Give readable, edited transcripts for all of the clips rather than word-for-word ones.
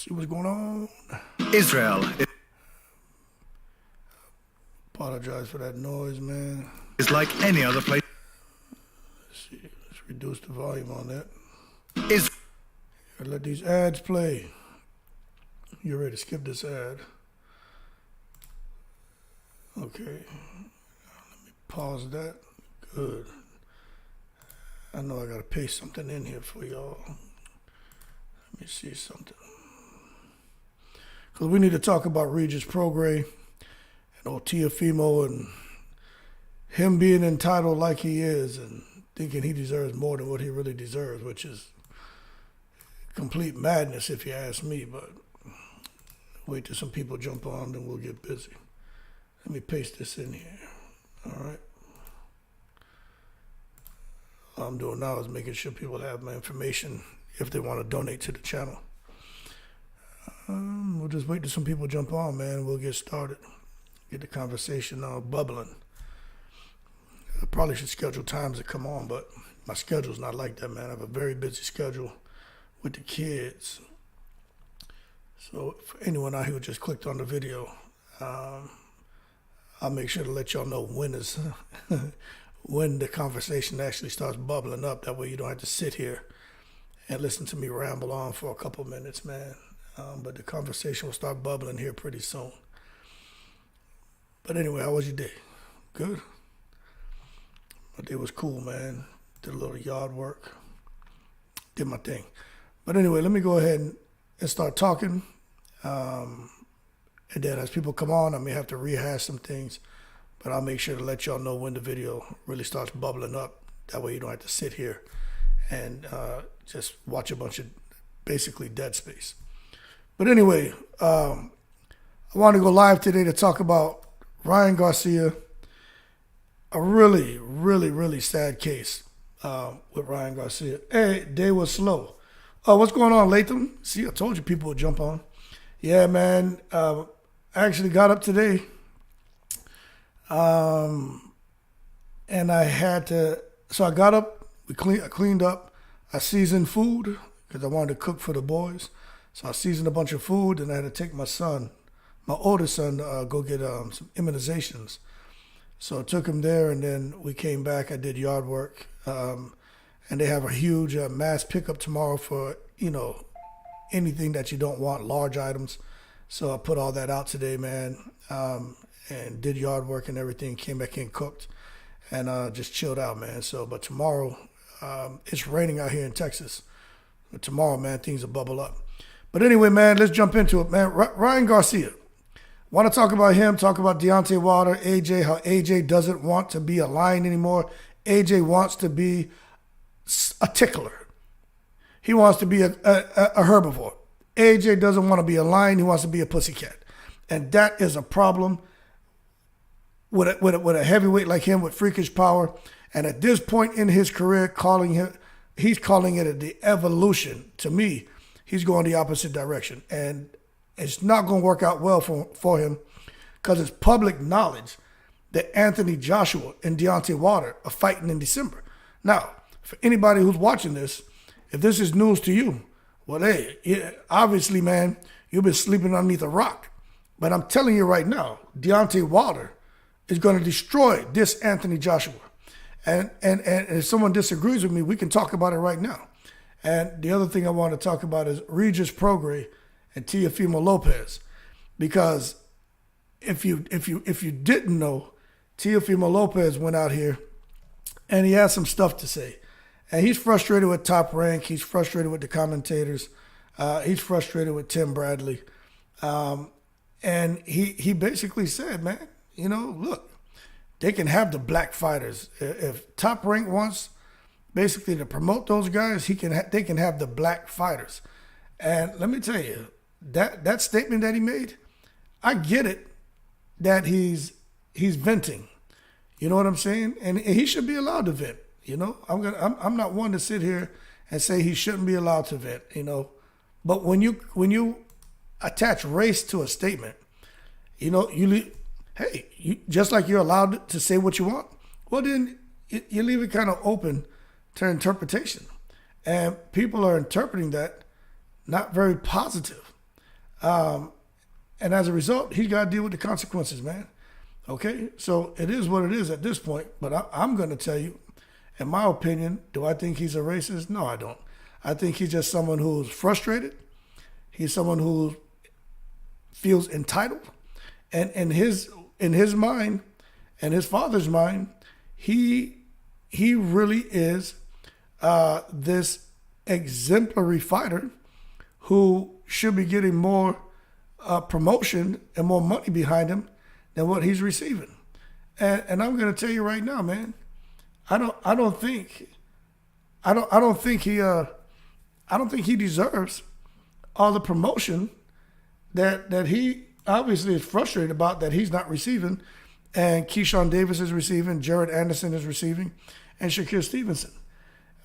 See what's going on. Israel Apologize for that noise, man. is like any other place. Let's see. Let's reduce the volume on that. Let these ads play. You're ready to skip this ad. Okay. Let me pause that. Good. I know I gotta paste something in here for y'all. Let me see something. Because we need to talk about Regis Prograis and Teofimo and him being entitled like he is and thinking he deserves more than what he really deserves, which is complete madness if you ask me. But wait till some people jump on, then we'll get busy. Let me paste this in here. All right. All I'm doing now is making sure people have my information if they want to donate to the channel. We'll just wait till some people jump on, man. We'll get started. Get the conversation bubbling. I probably should schedule times to come on, but my schedule's not like that, man. I have a very busy schedule with the kids. So for anyone out here who just clicked on the video, I'll make sure to let y'all know when is when the conversation actually starts bubbling up. That way you don't have to sit here and listen to me ramble on for a couple minutes, man. But the conversation will start bubbling here pretty soon. But anyway, how was your day? Good? My day was cool, man. Did a little yard work. Did my thing. But anyway, let me go ahead and start talking. And then as people come on, I may have to rehash some things. But I'll make sure to let y'all know when the video really starts bubbling up. That way you don't have to sit here and just watch a bunch of basically dead space. But anyway, I want to go live today to talk about Ryan Garcia. A really, really, really sad case with Ryan Garcia. Hey, day was slow. What's going on, Latham? See, I told you people would jump on. Yeah, man. I actually got up today. And I had to, so I got up, I cleaned up, I seasoned food because I wanted to cook for the boys. So I seasoned a bunch of food, and I had to take my son, my oldest son, go get some immunizations. So I took him there, and then we came back. I did yard work, and they have a huge mass pickup tomorrow for, anything that you don't want, large items. So I put all that out today, man, and did yard work and everything. Came back in, cooked, and just chilled out, man. So, but tomorrow, it's raining out here in Texas. But tomorrow, man, things will bubble up. But anyway, man, let's jump into it, man. Ryan Garcia. Want to talk about him, talk about Deontay Wilder, AJ, how AJ doesn't want to be a lion anymore. AJ wants to be a tickler. He wants to be a herbivore. AJ doesn't want to be a lion. He wants to be a pussycat. And that is a problem with a heavyweight like him with freakish power. And at this point in his career, he's calling it the evolution. To me, he's going the opposite direction. And it's not going to work out well for him because it's public knowledge that Anthony Joshua and Deontay Wilder are fighting in December. Now, for anybody who's watching this, if this is news to you, well, hey, yeah, obviously, man, you've been sleeping underneath a rock. But I'm telling you right now, Deontay Wilder is going to destroy this Anthony Joshua. And if someone disagrees with me, we can talk about it right now. And the other thing I want to talk about is Regis Prograis and Teofimo Lopez, because if you didn't know, Teofimo Lopez went out here and he had some stuff to say, and he's frustrated with Top Rank, he's frustrated with the commentators, he's frustrated with Tim Bradley, and he basically said, man, look, they can have the black fighters. If Top Rank wants basically to promote those guys, they can have the black fighters. And let me tell you, that statement that he made, I get it that he's venting. You know what I'm saying? And he should be allowed to vent. I'm not one to sit here and say he shouldn't be allowed to vent. But when you attach race to a statement, just like you're allowed to say what you want, well then you leave it kind of open to interpretation, and people are interpreting that not very positive. And as a result, he's got to deal with the consequences, man. Okay? So it is what it is at this point. But I'm going to tell you, in my opinion, do I think he's a racist? No, I don't. I think he's just someone who's frustrated. He's someone who feels entitled. And in his mind and his father's mind, he really is this exemplary fighter who should be getting more promotion and more money behind him than what he's receiving. And I'm going to tell you right now, man, I don't think he deserves all the promotion that he obviously is frustrated about that he's not receiving, and Keyshawn Davis is receiving, Jared Anderson is receiving, and Shakir Stevenson.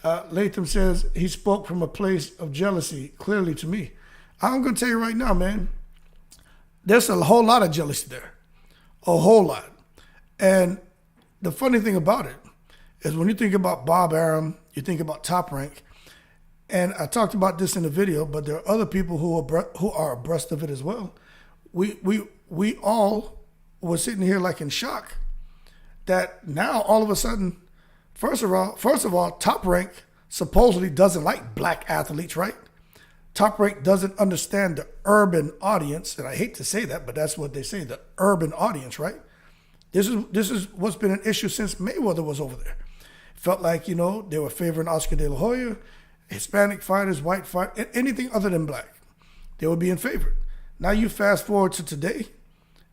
Latham says he spoke from a place of jealousy, clearly to me. I'm going to tell you right now, man, there's a whole lot of jealousy there. A whole lot. And the funny thing about it is when you think about Bob Arum, you think about Top Rank, and I talked about this in the video, but there are other people who are abreast of it as well. We all were sitting here like in shock that now all of a sudden, first of all, Top Rank supposedly doesn't like black athletes, right? Top Rank doesn't understand the urban audience, and I hate to say that, but that's what they say, the urban audience, right? This is what's been an issue since Mayweather was over there. Felt like, they were favoring Oscar De La Hoya, Hispanic fighters, white fighters, anything other than black. They were being favored. Now you fast forward to today,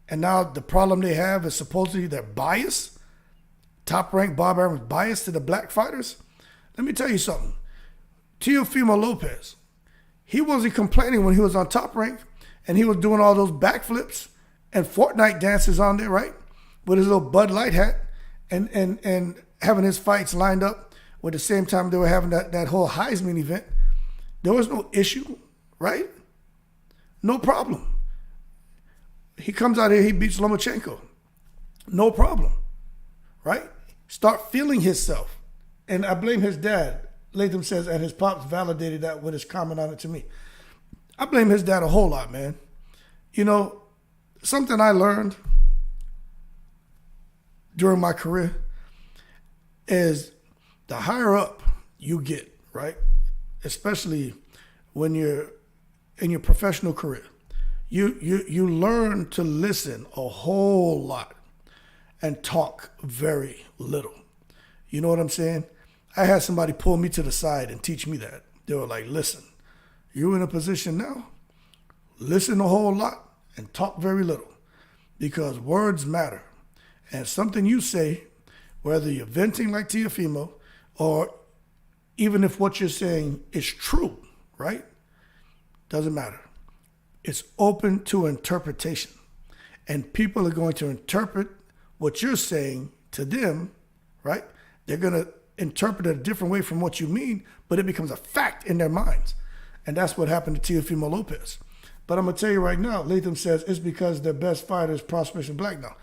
and now the problem they have is supposedly they're biased. Top Rank Bob Arum is biased to the black fighters. Let me tell you something. Teofimo Lopez, he wasn't complaining when he was on Top Rank, and he was doing all those backflips and Fortnite dances on there, right? With his little Bud Light hat and having his fights lined up with the same time they were having that whole Heisman event. There was no issue, right? No problem. He comes out here, he beats Lomachenko. No problem, right? Start feeling himself. And I blame his dad. Latham says, and his pops validated that with his comment on it to me. I blame his dad a whole lot, man. Something I learned during my career is the higher up you get, right? Especially when you're in your professional career, you learn to listen a whole lot and talk very little. You know what I'm saying? I had somebody pull me to the side and teach me that. They were like, listen, you're in a position now, listen a whole lot and talk very little, because words matter. And something you say, whether you're venting like Teofimo, or even if what you're saying is true, right? Doesn't matter. It's open to interpretation. And people are going to interpret what you're saying to them, right? They're going to interpret it a different way from what you mean, but it becomes a fact in their minds. And that's what happened to Teofimo Lopez. But I'm going to tell you right now, Latham says it's because their best fighter is prosperous and black now.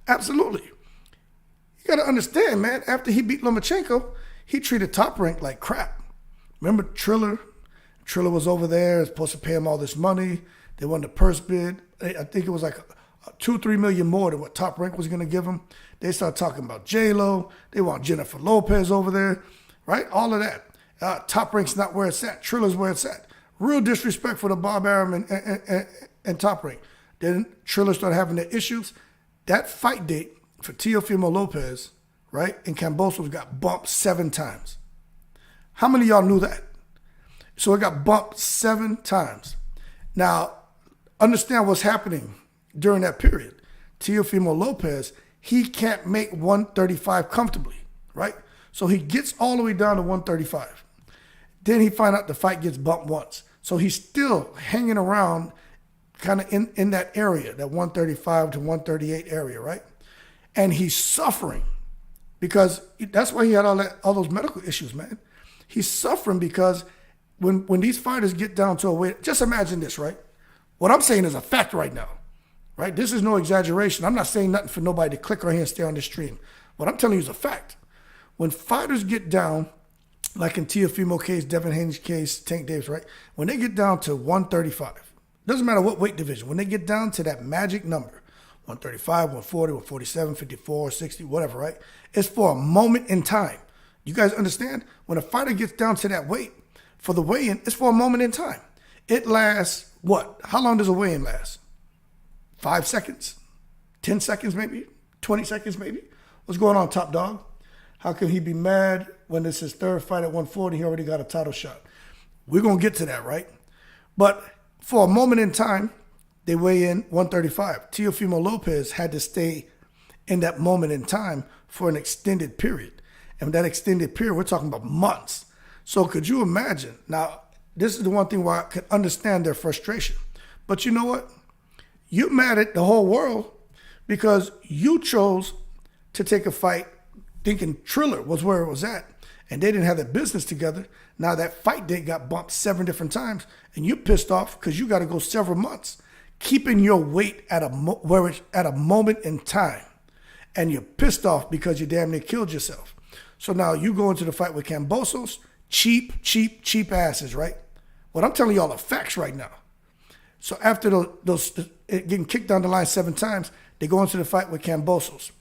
Absolutely. You got to understand, man, after he beat Lomachenko, he treated Top Rank like crap. Remember Triller? Triller was over there, supposed to pay him all this money. They won the purse bid. I think it was like $2-3 million more than what Top Rank was going to give him. They started talking about J-Lo. They want Jennifer Lopez over there, right? All of that. Top Rank's not where it's at. Triller's where it's at. Real disrespectful to Bob Arum and Top Rank. Then Triller started having their issues. That fight date for Teofimo Lopez, right, and Kambosos got bumped 7 times. How many of y'all knew that? So it got bumped 7 times. Now, understand what's happening during that period. Teofimo Lopez, he can't make 135 comfortably, right? So he gets all the way down to 135. Then he finds out the fight gets bumped once. So he's still hanging around kind of in that area, that 135 to 138 area, right? And he's suffering because that's why he had all those medical issues, man. He's suffering because when these fighters get down to a weight, just imagine this, right? What I'm saying is a fact right now, right? This is no exaggeration. I'm not saying nothing for nobody to click on here and stay on the stream. What I'm telling you is a fact. When fighters get down, like in Teofimo case, Devin Haney's case, Tank Davis, right? When they get down to 135, Doesn't matter what weight division. When they get down to that magic number, 135, 140, 147, 54, 60, whatever, right? It's for a moment in time. You guys understand? When a fighter gets down to that weight, for the weigh-in, it's for a moment in time. It lasts, what? How long does a weigh-in last? 5 seconds? 10 seconds maybe? 20 seconds maybe? What's going on, Top Dog? How can he be mad when it's his third fight at 140? He already got a title shot. We're going to get to that, right? But for a moment in time, they weigh in 135. Teofimo Lopez had to stay in that moment in time for an extended period. And that extended period, we're talking about months. So could you imagine? Now, this is the one thing where I could understand their frustration. But you know what? You're mad at the whole world because you chose to take a fight thinking Triller was where it was at, and they didn't have their business together. Now that fight date got bumped 7 different times, and you're pissed off because you got to go several months, keeping your weight at a moment in time, and you're pissed off because you damn near killed yourself. So now you go into the fight with Kambosos, cheap asses, right? What I'm telling y'all are facts right now. So after those getting kicked down the line 7 times, they go into the fight with Kambosos.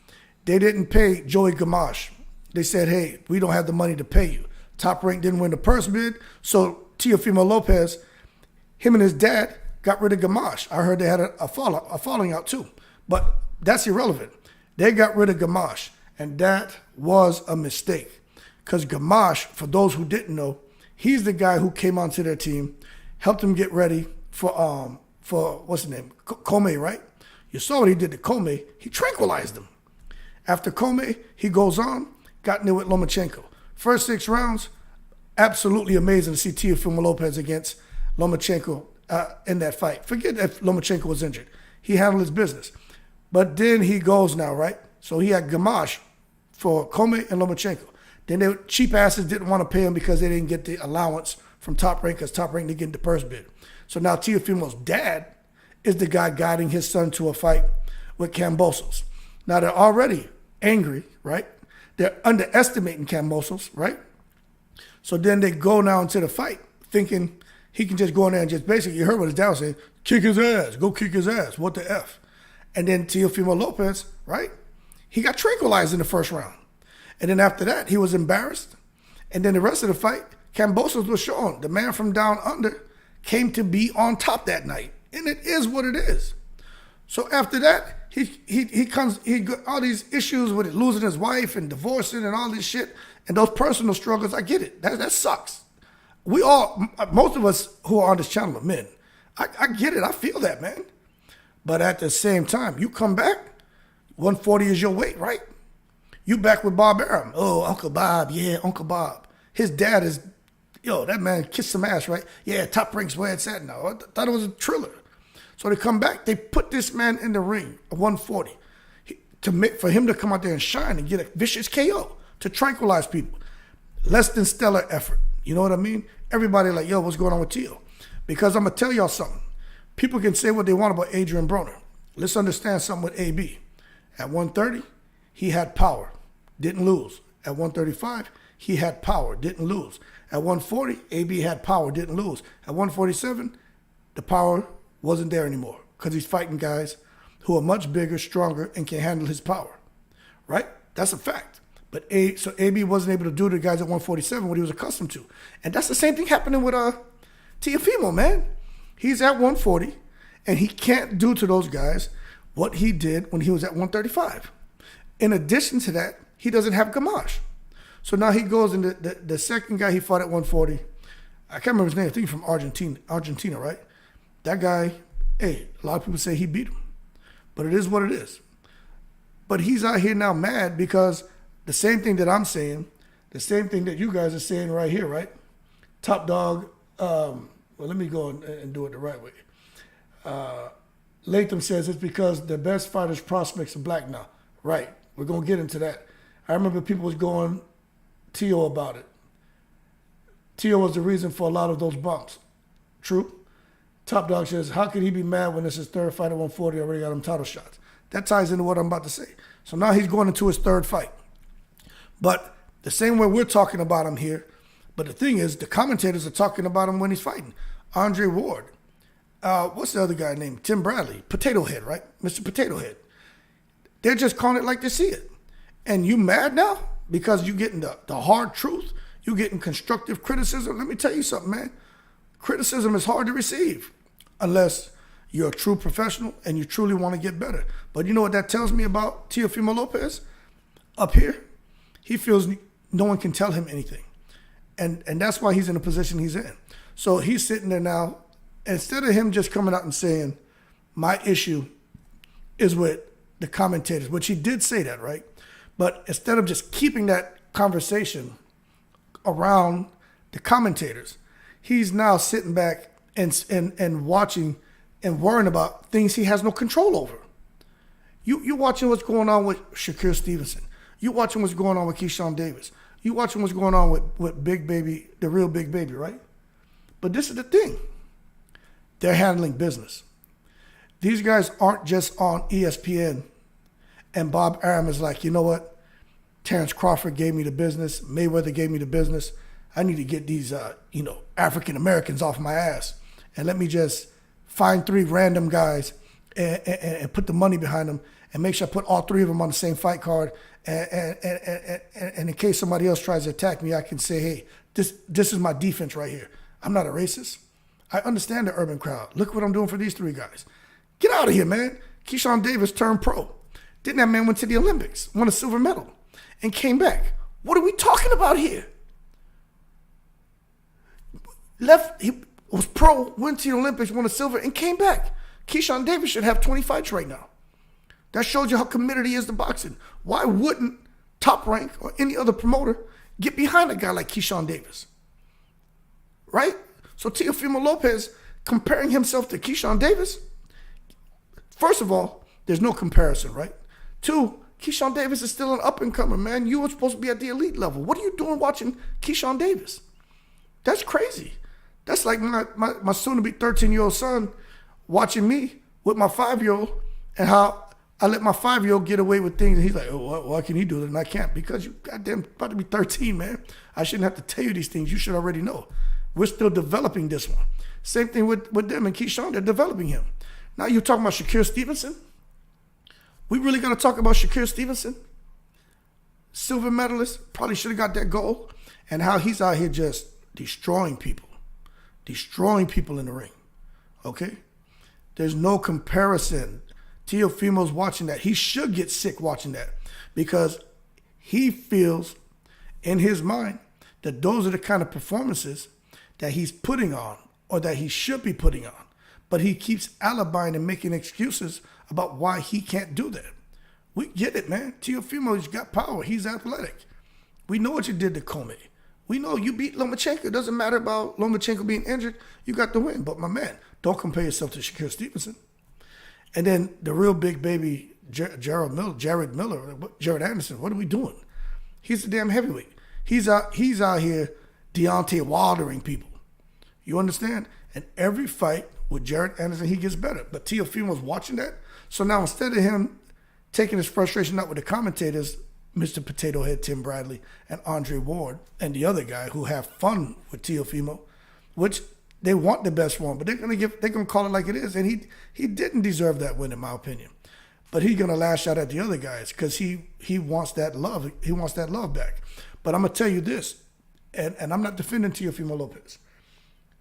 They didn't pay Joey Gamache. They said, hey, we don't have the money to pay you. Top Rank didn't win the purse bid, so Teofimo Lopez, him and his dad got rid of Gamache. I heard they had a falling out too, but that's irrelevant. They got rid of Gamache, and that was a mistake. Because Gamache, for those who didn't know, he's the guy who came onto their team, helped them get ready for what's his name, Comey, right? You saw what he did to Comey. He tranquilized him. After Comey, he goes on, got in there with Lomachenko. First 6 rounds, absolutely amazing to see Teofimo Lopez against Lomachenko in that fight. Forget if Lomachenko was injured. He handled his business. But then he goes now, right? So he had Gamache for Comey and Lomachenko. Then the cheap asses didn't want to pay him because they didn't get the allowance from Top Rank because Top Rank didn't get the purse bid. So now Teofimo's dad is the guy guiding his son to a fight with Kambosos. Now they're already angry, right? They're underestimating Kambosos, right? So then they go now into the fight thinking he can just go in there and just basically, you heard what his dad was saying, kick his ass, go kick his ass, what the F? And then Teofimo Lopez, right? He got tranquilized in the first round. And then after that, he was embarrassed. And then the rest of the fight, Kambosos was shown. The man from down under came to be on top that night. And it is what it is. So after that, he got all these issues with it, losing his wife and divorcing and all this shit. And those personal struggles, I get it. That sucks. We all, most of us who are on this channel are men. I get it. I feel that, man. But at the same time, you come back, 140 is your weight, right? You back with Bob Arum. Oh, Uncle Bob. Yeah, Uncle Bob. His dad is, that man kissed some ass, right? Yeah, Top Rank's where it's at now. I thought it was a Triller. So they come back, they put this man in the ring at 140 for him to come out there and shine and get a vicious KO to tranquilize people. Less than stellar effort. You know what I mean? Everybody like, what's going on with Teo? Because I'm going to tell y'all something. People can say what they want about Adrian Broner. Let's understand something with AB. At 130, he had power, didn't lose. At 135, he had power, didn't lose. At 140, AB had power, didn't lose. At 147, the power wasn't there anymore because he's fighting guys who are much bigger, stronger, and can handle his power, right? That's a fact. But so AB wasn't able to do to the guys at 147 what he was accustomed to. And that's the same thing happening with Teofimo, man. He's at 140, and he can't do to those guys what he did when he was at 135. In addition to that, he doesn't have Gamache. So now he goes into the second guy he fought at 140. I can't remember his name. I think he's from Argentina, right? That guy, a lot of people say he beat him. But it is what it is. But he's out here now mad because the same thing that I'm saying, the same thing that you guys are saying right here, right? Top Dog, well, let me go and do it the right way. Latham says it's because the best fighters' prospects are black now. Right. We're going to get into that. I remember people was going Teo about it. Teo was the reason for a lot of those bumps. True. Top Dog says, how could he be mad when this is third fight at 140, already got him title shots? That ties into what I'm about to say. So now he's going into his third fight. But the same way we're talking about him here, but the thing is, the commentators are talking about him when he's fighting. Andre Ward, what's the other guy named? Tim Bradley, Potato Head, right? Mr. Potato Head. They're just calling it like they see it. And you mad now because you getting the hard truth? You getting constructive criticism? Let me tell you something, man. Criticism is hard to receive unless you're a true professional and you truly want to get better. But you know what that tells me about Teofimo Lopez? Up here, he feels no one can tell him anything. And that's why he's in the position he's in. So he's sitting there now, instead of him just coming out and saying, my issue is with the commentators, which he did say that, right? But instead of just keeping that conversation around the commentators, he's now sitting back and watching and worrying about things he has no control over. You watching what's going on with Shakur Stevenson. You watching what's going on with Keyshawn Davis. You watching what's going on with Big Baby, the real Big Baby, right? But this is the thing. They're handling business. These guys aren't just on ESPN and Bob Arum is like, you know what? Terrence Crawford gave me the business. Mayweather gave me the business. I need to get these, African Americans off my ass. And let me just find 3 random guys and put the money behind them and make sure I put all 3 of them on the same fight card. And in case somebody else tries to attack me, I can say, hey, this is my defense right here. I'm not a racist. I understand the urban crowd. Look what I'm doing for these 3 guys. Get out of here, man. Keyshawn Davis turned pro. Then that man went to the Olympics, won a silver medal, and came back. What are we talking about here? He was pro, went to the Olympics, won a silver, and came back. Keyshawn Davis should have 20 fights right now. That shows you how committed he is to boxing. Why wouldn't Top Rank or any other promoter get behind a guy like Keyshawn Davis? Right? So Teofimo Lopez comparing himself to Keyshawn Davis, first of all, there's no comparison, right? 2, Keyshawn Davis is still an up-and-comer, man. You were supposed to be at the elite level. What are you doing watching Keyshawn Davis? That's crazy. That's like my soon-to-be 13-year-old son watching me with my 5-year-old and how I let my 5-year-old get away with things. And he's like, oh, why can he do it and I can't? Because you goddamn about to be 13, man. I shouldn't have to tell you these things. You should already know. We're still developing this one. Same thing with them and Keyshawn. They're developing him. Now you're talking about Shakur Stevenson? We really got to talk about Shakur Stevenson? Silver medalist, probably should have got that gold. And how he's out here just destroying people in the ring. Okay? There's no comparison. Teofimo's watching that. He should get sick watching that because he feels in his mind that those are the kind of performances that he's putting on or that he should be putting on. But he keeps alibying and making excuses about why he can't do that. We get it, man. Teofimo's got power. He's athletic. We know what you did to Comey. We know you beat Lomachenko. It doesn't matter about Lomachenko being injured. You got the win. But my man, don't compare yourself to Shakur Stevenson. And then the real Big Baby, Jared Anderson, what are we doing? He's a damn heavyweight. He's out here Deontay Wildering people. You understand? And every fight with Jared Anderson, he gets better. But Teofimo's watching that. So now instead of him taking his frustration out with the commentators, Mr. Potato Head Tim Bradley and Andre Ward and the other guy who have fun with Teofimo, which they want the best for him, but they're gonna call it like it is. And he didn't deserve that win, in my opinion. But he's gonna lash out at the other guys because he wants that love. He wants that love back. But I'm gonna tell you this, and I'm not defending Teofimo Lopez.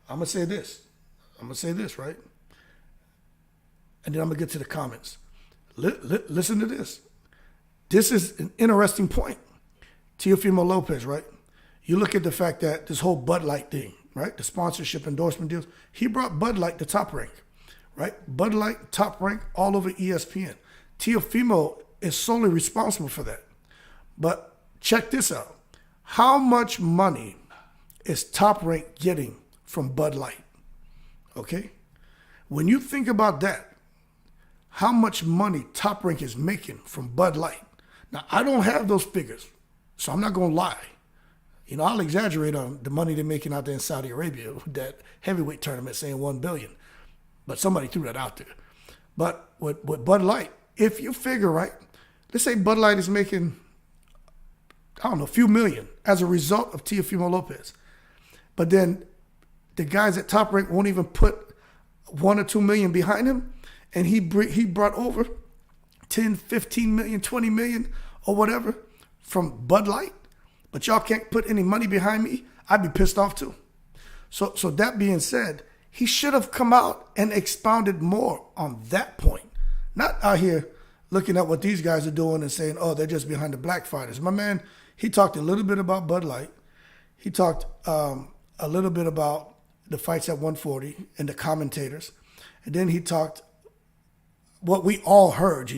I'm gonna say this, right? And then I'm gonna get to the comments. Listen to this. This is an interesting point. Teofimo Lopez, right? You look at the fact that this whole Bud Light thing, right? The sponsorship endorsement deals. He brought Bud Light to Top Rank, right? Bud Light, Top Rank, all over ESPN. Teofimo is solely responsible for that. But check this out. How much money is Top Rank getting from Bud Light? Okay? When you think about that, how much money Top Rank is making from Bud Light. Now, I don't have those figures, so I'm not going to lie. You know, I'll exaggerate on the money they're making out there in Saudi Arabia with that heavyweight tournament saying $1 billion. But somebody threw that out there. But with Bud Light, if you figure, right, let's say Bud Light is making, I don't know, a few million as a result of Teofimo Lopez. But then the guys at Top Rank won't even put 1 or 2 million behind him, and he brought over 10, 15 million, 20 million or whatever from Bud Light, but y'all can't put any money behind me, I'd be pissed off too. So that being said, he should have come out and expounded more on that point. Not out here looking at what these guys are doing and saying, oh, they're just behind the black fighters. My man, he talked a little bit about Bud Light. He talked a little bit about the fights at 140 and the commentators. And then he talked what we all heard,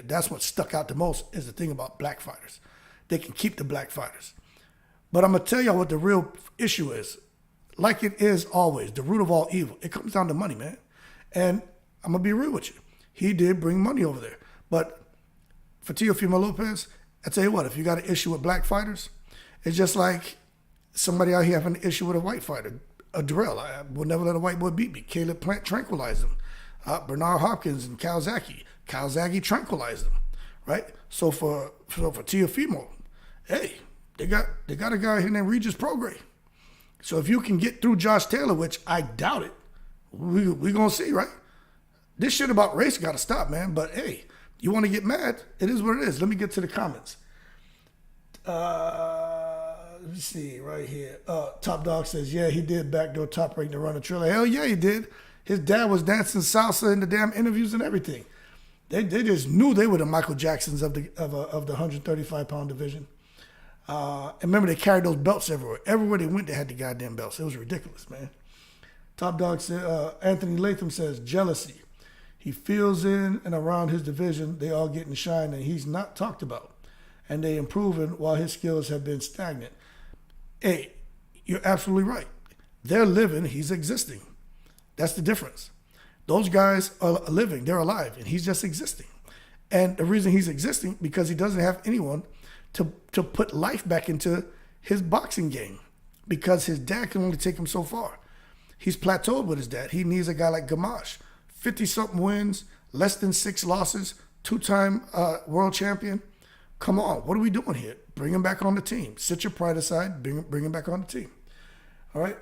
that's what stuck out the most is the thing about black fighters. They can keep the black fighters. But I'm going to tell y'all what the real issue is. Like it is always, the root of all evil. It comes down to money, man. And I'm going to be real with you. He did bring money over there. But for Teofimo Lopez, I tell you what, if you got an issue with black fighters, it's just like somebody out here having an issue with a white fighter. A Darrell, I will never let a white boy beat me. Caleb Plant tranquilized him. Bernard Hopkins and Calzaghe tranquilized him, right? So for Teofimo, hey, they got a guy here named Regis Prograis. So if you can get through Josh Taylor, which I doubt it, we gonna see, right? This shit about race got to stop, man. But hey, you want to get mad? It is what it is. Let me get to the comments. Let me see right here. Top Dog says, yeah, he did backdoor Top Rank to run a trailer. Hell yeah, he did. His dad was dancing salsa in the damn interviews and everything. They just knew they were the Michael Jacksons of the 135-pound division. And remember, they carried those belts everywhere. Everywhere they went, they had the goddamn belts. It was ridiculous, man. Top Dog said, Anthony Latham says, jealousy. He feels in and around his division, they all getting shine, and he's not talked about. And they improving while his skills have been stagnant. Hey, you're absolutely right. They're living, he's existing. That's the difference. Those guys are living, they're alive, and he's just existing. And the reason he's existing, because he doesn't have anyone to put life back into his boxing game, because his dad can only take him so far. He's plateaued with his dad. He needs a guy like Gamache, 50-something wins, less than 6 losses, 2-time world champion. Come on, what are we doing here? Bring him back on the team. Sit your pride aside, bring him back on the team. All right?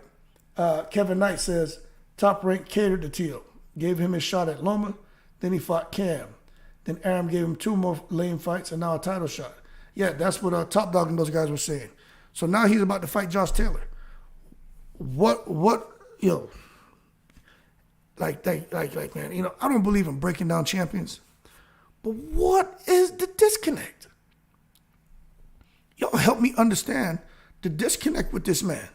Kevin Knight says, Top Rank catered to Teal, gave him his shot at Loma, then he fought Cam. Then Aram gave him 2 more lame fights and now a title shot. Yeah, that's what Top Dog and those guys were saying. So now he's about to fight Josh Taylor. What, like, man, I don't believe in breaking down champions, but what is the disconnect? Y'all help me understand the disconnect with this man.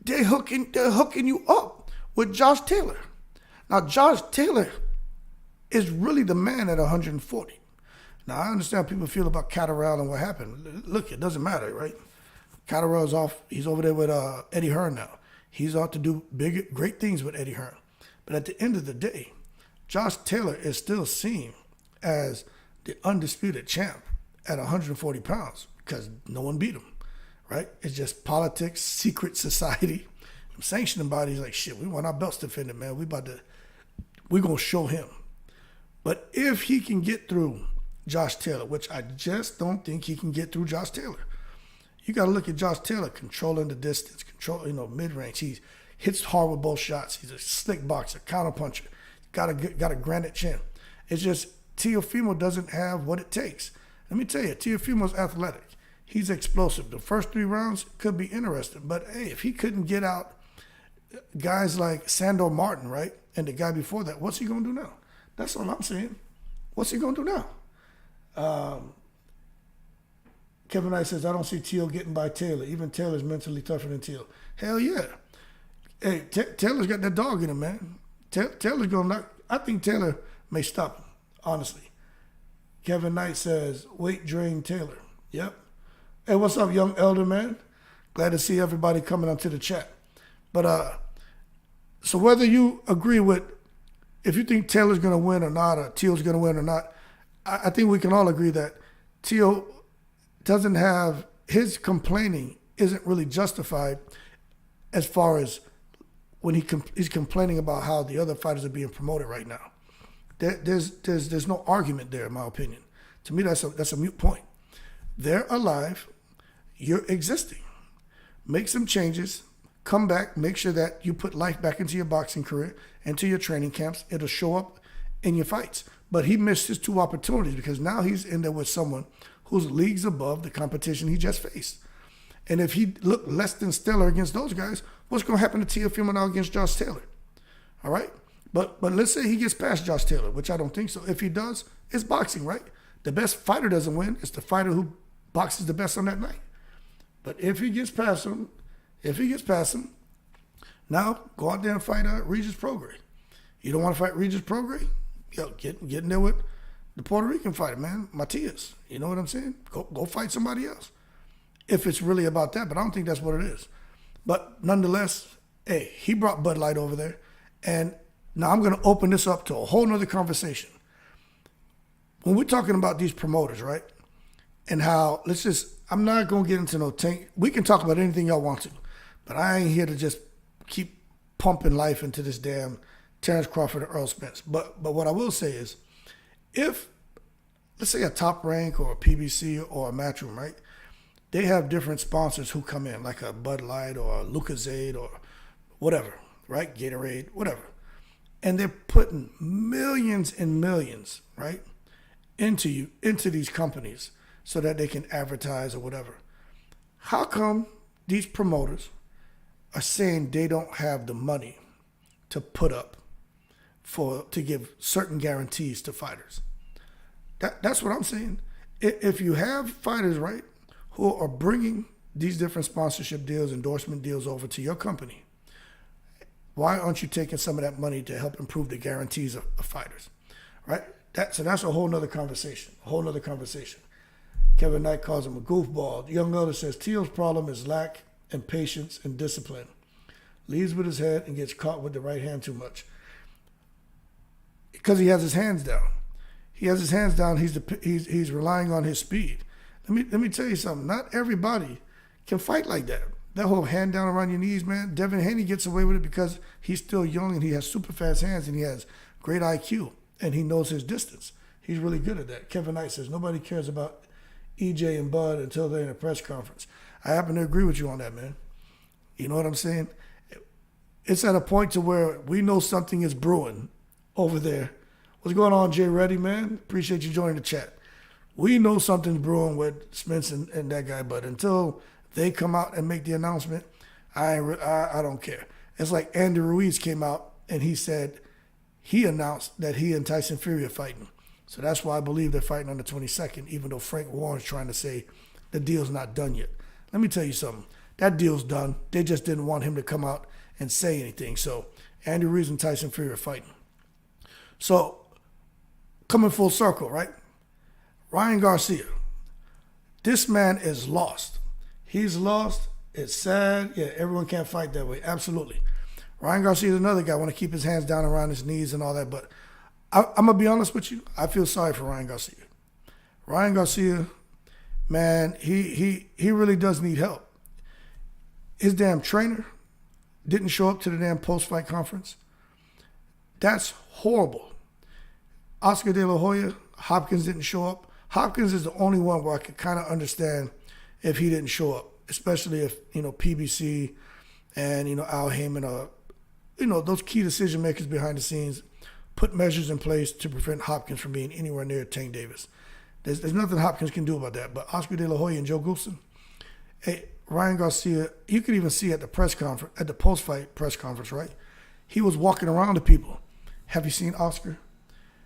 They're hooking you up with Josh Taylor. Now, Josh Taylor is really the man at 140. Now, I understand how people feel about Catterall and what happened. Look, it doesn't matter, right? Catterall's off. He's over there with Eddie Hearn now. He's out to do great things with Eddie Hearn. But at the end of the day, Josh Taylor is still seen as the undisputed champ at 140 pounds because no one beat him, right? It's just politics, secret society, sanctioning bodies like, shit, we want our belts defended, man. We're going to show him. But if he can get through Josh Taylor, which I just don't think he can get through Josh Taylor. You got to look at Josh Taylor controlling the distance, mid-range. He hits hard with both shots. He's a slick boxer, counterpuncher. Got a granite chin. It's just Teofimo doesn't have what it takes. Let me tell you, Teofimo's athletic. He's explosive. The first 3 rounds could be interesting. But, hey, if he couldn't get out guys like Sandor Martin, right, and the guy before that, what's he going to do now? That's all I'm saying. What's he going to do now? Kevin Knight says, I don't see Teal getting by Taylor. Even Taylor's mentally tougher than Teal. Hell yeah. Hey, Taylor's got that dog in him, man. Taylor's going to knock. I think Taylor may stop him, honestly. Kevin Knight says, weight drain Taylor. Yep. Hey, what's up, young elder man? Glad to see everybody coming onto the chat. But, so whether you agree with, if you think Taylor's going to win or not, or Teal's going to win or not, I think we can all agree that Teal doesn't have, his complaining isn't really justified as far as when he's complaining about how the other fighters are being promoted right now. There's no argument there, in my opinion. To me, that's a moot point. They're alive. You're existing. Make some changes. come back, make sure that you put life back into your boxing career, into your training camps. It'll show up in your fights. But he missed his 2 opportunities because now he's in there with someone who's leagues above the competition he just faced. And if he looked less than stellar against those guys, what's going to happen to Teofimo now against Josh Taylor? All right? But let's say he gets past Josh Taylor, which I don't think so. If he does, it's boxing, right? The best fighter doesn't win. It's the fighter who boxes the best on that night. But if he gets past him, now go out there and fight Regis Prograis. You don't want to fight Regis Prograis? Yo, get in there with the Puerto Rican fighter, man, Matias. You know what I'm saying? Go fight somebody else. If it's really about that, but I don't think that's what it is. But nonetheless, hey, he brought Bud Light over there. And now I'm going to open this up to a whole nother conversation. When we're talking about these promoters, right? And how, I'm not going to get into no tank. We can talk about anything y'all want to. But I ain't here to just keep pumping life into this damn Terrence Crawford and Earl Spence. But what I will say is, if, let's say a Top Rank or a PBC or a Matchroom, right? They have different sponsors who come in, like a Bud Light or a Lucozade or whatever, right? Gatorade, whatever. And they're putting millions and millions, right, into these companies so that they can advertise or whatever. How come these promoters are saying they don't have the money to put up to give certain guarantees to fighters? That's what I'm saying. If you have fighters, right, who are bringing these different sponsorship deals, endorsement deals over to your company, why aren't you taking some of that money to help improve the guarantees of fighters, right? That's a whole nother conversation, Kevin Knight calls him a goofball. Young Elder says, Teal's problem is lack and patience and discipline. Leads with his head and gets caught with the right hand too much. Because he has his hands down. He's relying on his speed. Let me tell you something. Not everybody can fight like that. That whole hand down around your knees, man. Devin Haney gets away with it because he's still young and he has super fast hands and he has great IQ and he knows his distance. He's really good at that. Kevin Knight says nobody cares about EJ and Bud until they're in a press conference. I happen to agree with you on that, man. You know what I'm saying? It's at a point to where we know something is brewing over there. What's going on, Jay Reddy, man? Appreciate you joining the chat. We know something's brewing with Spence and that guy, but until they come out and make the announcement, I don't care. It's like Andy Ruiz came out and he announced that he and Tyson Fury are fighting. So that's why I believe they're fighting on the 22nd, even though Frank Warren's trying to say the deal's not done yet. Let me tell you something. That deal's done. They just didn't want him to come out and say anything. So Andy Ruiz and Tyson Fury are fighting. So coming full circle, right? Ryan Garcia. This man is lost. He's lost. It's sad. Yeah, everyone can't fight that way. Absolutely. Ryan Garcia is another guy. I want to keep his hands down around his knees and all that. But I'm going to be honest with you. I feel sorry for Ryan Garcia. Ryan Garcia, man, he really does need help. His damn trainer didn't show up to the damn post-fight conference. That's horrible. Oscar De La Hoya, Hopkins didn't show up. Hopkins is the only one where I could kind of understand if he didn't show up, especially if, PBC and, Al Heyman are, those key decision makers behind the scenes put measures in place to prevent Hopkins from being anywhere near Tank Davis. There's nothing Hopkins can do about that. But Oscar De La Hoya and Joe Goulston, hey, Ryan Garcia, you could even see at the press conference, at the post-fight press conference, right? He was walking around to people. Have you seen Oscar?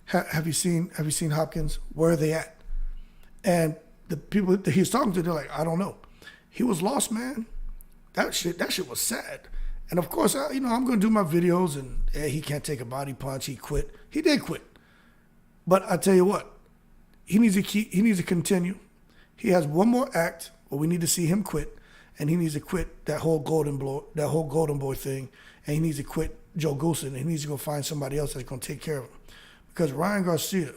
Have you seen Hopkins? Where are they at? And the people that he's talking to, they're like, I don't know. He was lost, man. That shit was sad. And of course, I'm going to do my videos and he can't take a body punch. He quit. He did quit. But I tell you what, he needs to continue. He has one more act where we need to see him quit, and he needs to quit that whole golden boy thing, and he needs to quit Joe Goulston, and he needs to go find somebody else that's going to take care of him. Because Ryan Garcia,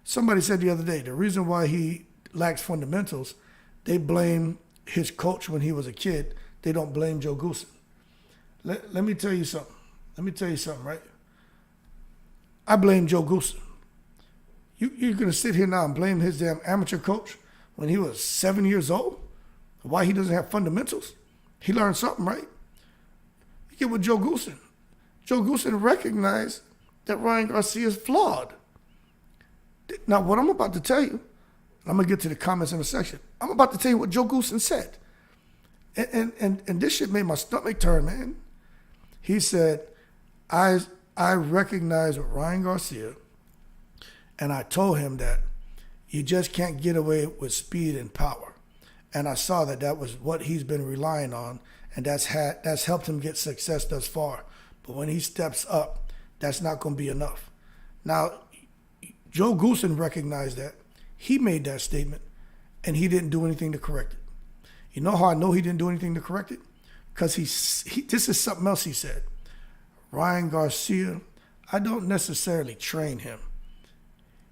somebody said the other day, the reason why he lacks fundamentals, they blame his coach when he was a kid. They don't blame Joe Goulston. Let me tell you something. Right? I blame Joe Goulston. You're going to sit here now and blame his damn amateur coach when he was 7 years old? Why he doesn't have fundamentals? He learned something, right? get with Joe Goosen. Joe Goosen recognized that Ryan Garcia is flawed. Now, what I'm about to tell you, I'm going to get to the comments in a section. I'm about to tell you what Joe Goosen said. And this shit made my stomach turn, man. He said, I recognize with Ryan Garcia, and I told him that you just can't get away with speed and power. And I saw that that was what he's been relying on, and that's helped him get success thus far. But when he steps up, that's not going to be enough. Now, Joe Goosen recognized that. He made that statement, and he didn't do anything to correct it. You know how I know he didn't do anything to correct it? Because this is something else he said. Ryan Garcia, I don't necessarily train him.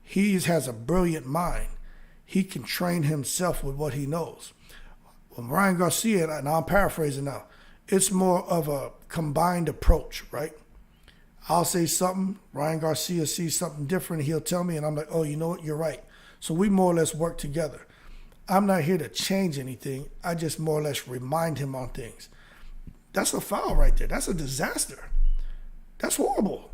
He has a brilliant mind. He can train himself with what he knows. When Ryan Garcia, and I'm paraphrasing now, it's more of a combined approach, right? I'll say something, Ryan Garcia sees something different, he'll tell me, and I'm like, oh, you know what, you're right. So we more or less work together. I'm not here to change anything. I just more or less remind him on things. That's a foul right there. That's a disaster. That's horrible.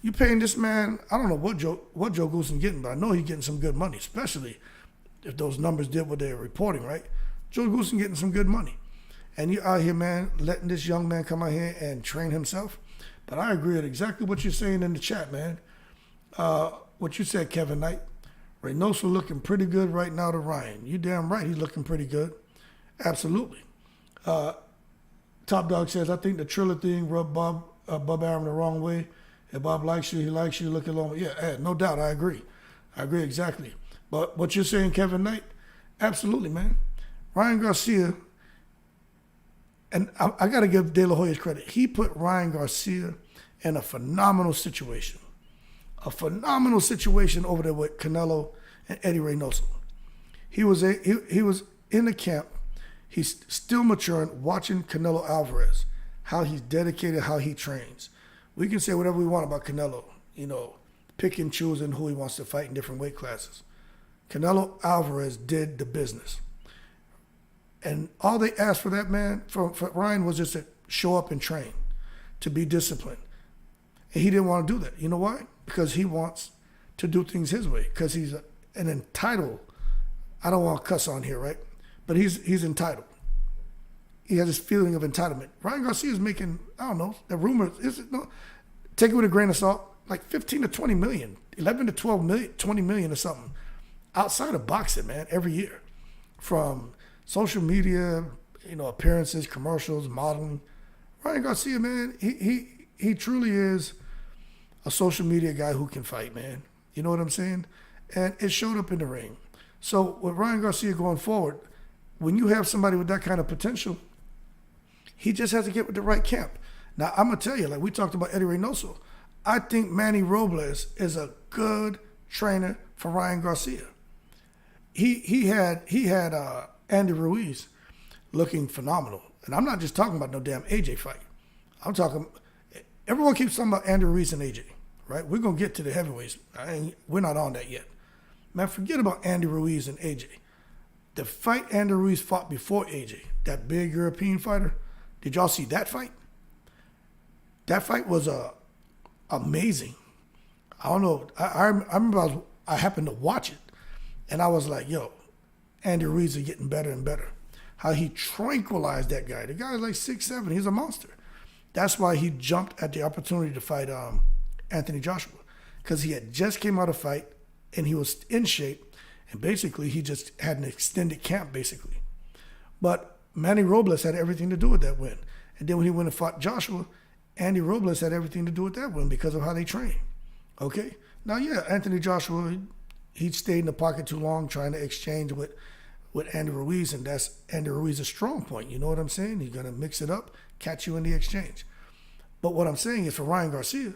You paying this man, I don't know what Joe Goosen getting, but I know he's getting some good money, especially if those numbers did what they're reporting, right? Joe Goosen getting some good money. And you out here, man, letting this young man come out here and train himself. But I agree with exactly what you're saying in the chat, man. What you said, Kevin Knight. Reynoso looking pretty good right now to Ryan. You damn right he's looking pretty good. Absolutely. Top Dog says, I think the Triller thing rubbed Bob Arum the wrong way. If Bob likes you, he likes you. Look along. Yeah, no doubt. I agree. I agree exactly. But what you're saying, Kevin Knight, absolutely, man. Ryan Garcia, and I got to give De La Hoya's credit. He put Ryan Garcia in a phenomenal situation. A phenomenal situation over there with Canelo and Eddie Reynoso. He was in the camp. He's still maturing, watching Canelo Alvarez, how he's dedicated, how he trains. We can say whatever we want about Canelo, pick and choosing who he wants to fight in different weight classes. Canelo Alvarez did the business. And all they asked for that man, for Ryan, was just to show up and train, to be disciplined. And he didn't want to do that. You know why? Because he wants to do things his way. Because he's an entitled, I don't want to cuss on here, right? But he's entitled. He has this feeling of entitlement. Ryan Garcia is making, I don't know, the rumor, take it with a grain of salt, like 15 to 20 million, 11 to 12 million, 20 million or something, outside of boxing, man, every year. From social media, appearances, commercials, modeling. Ryan Garcia, man, he truly is a social media guy who can fight, man. You know what I'm saying? And it showed up in the ring. So with Ryan Garcia going forward, when you have somebody with that kind of potential, he just has to get with the right camp. Now, I'm going to tell you, like we talked about Eddie Reynoso, I think Manny Robles is a good trainer for Ryan Garcia. He had Andy Ruiz looking phenomenal. And I'm not just talking about no damn AJ fight. I'm talking, everyone keeps talking about Andy Ruiz and AJ, right? We're going to get to the heavyweights. We're not on that yet. Man, forget about Andy Ruiz and AJ. The fight Andy Ruiz fought before AJ, that big European fighter, did y'all see that fight? That fight was amazing. I don't know. I remember I happened to watch it, and I was like, yo, Andy Ruiz is getting better and better. How he tranquilized that guy. The guy is like 6'7". He's a monster. That's why he jumped at the opportunity to fight Anthony Joshua, because he had just came out of fight, and he was in shape, and basically he just had an extended camp, basically. But Manny Robles had everything to do with that win. And then when he went and fought Joshua, Andy Robles had everything to do with that win because of how they train. Okay? Now, yeah, Anthony Joshua, he stayed in the pocket too long trying to exchange with Andy Ruiz, and that's Andy Ruiz's strong point. You know what I'm saying? He's going to mix it up, catch you in the exchange. But what I'm saying is for Ryan Garcia,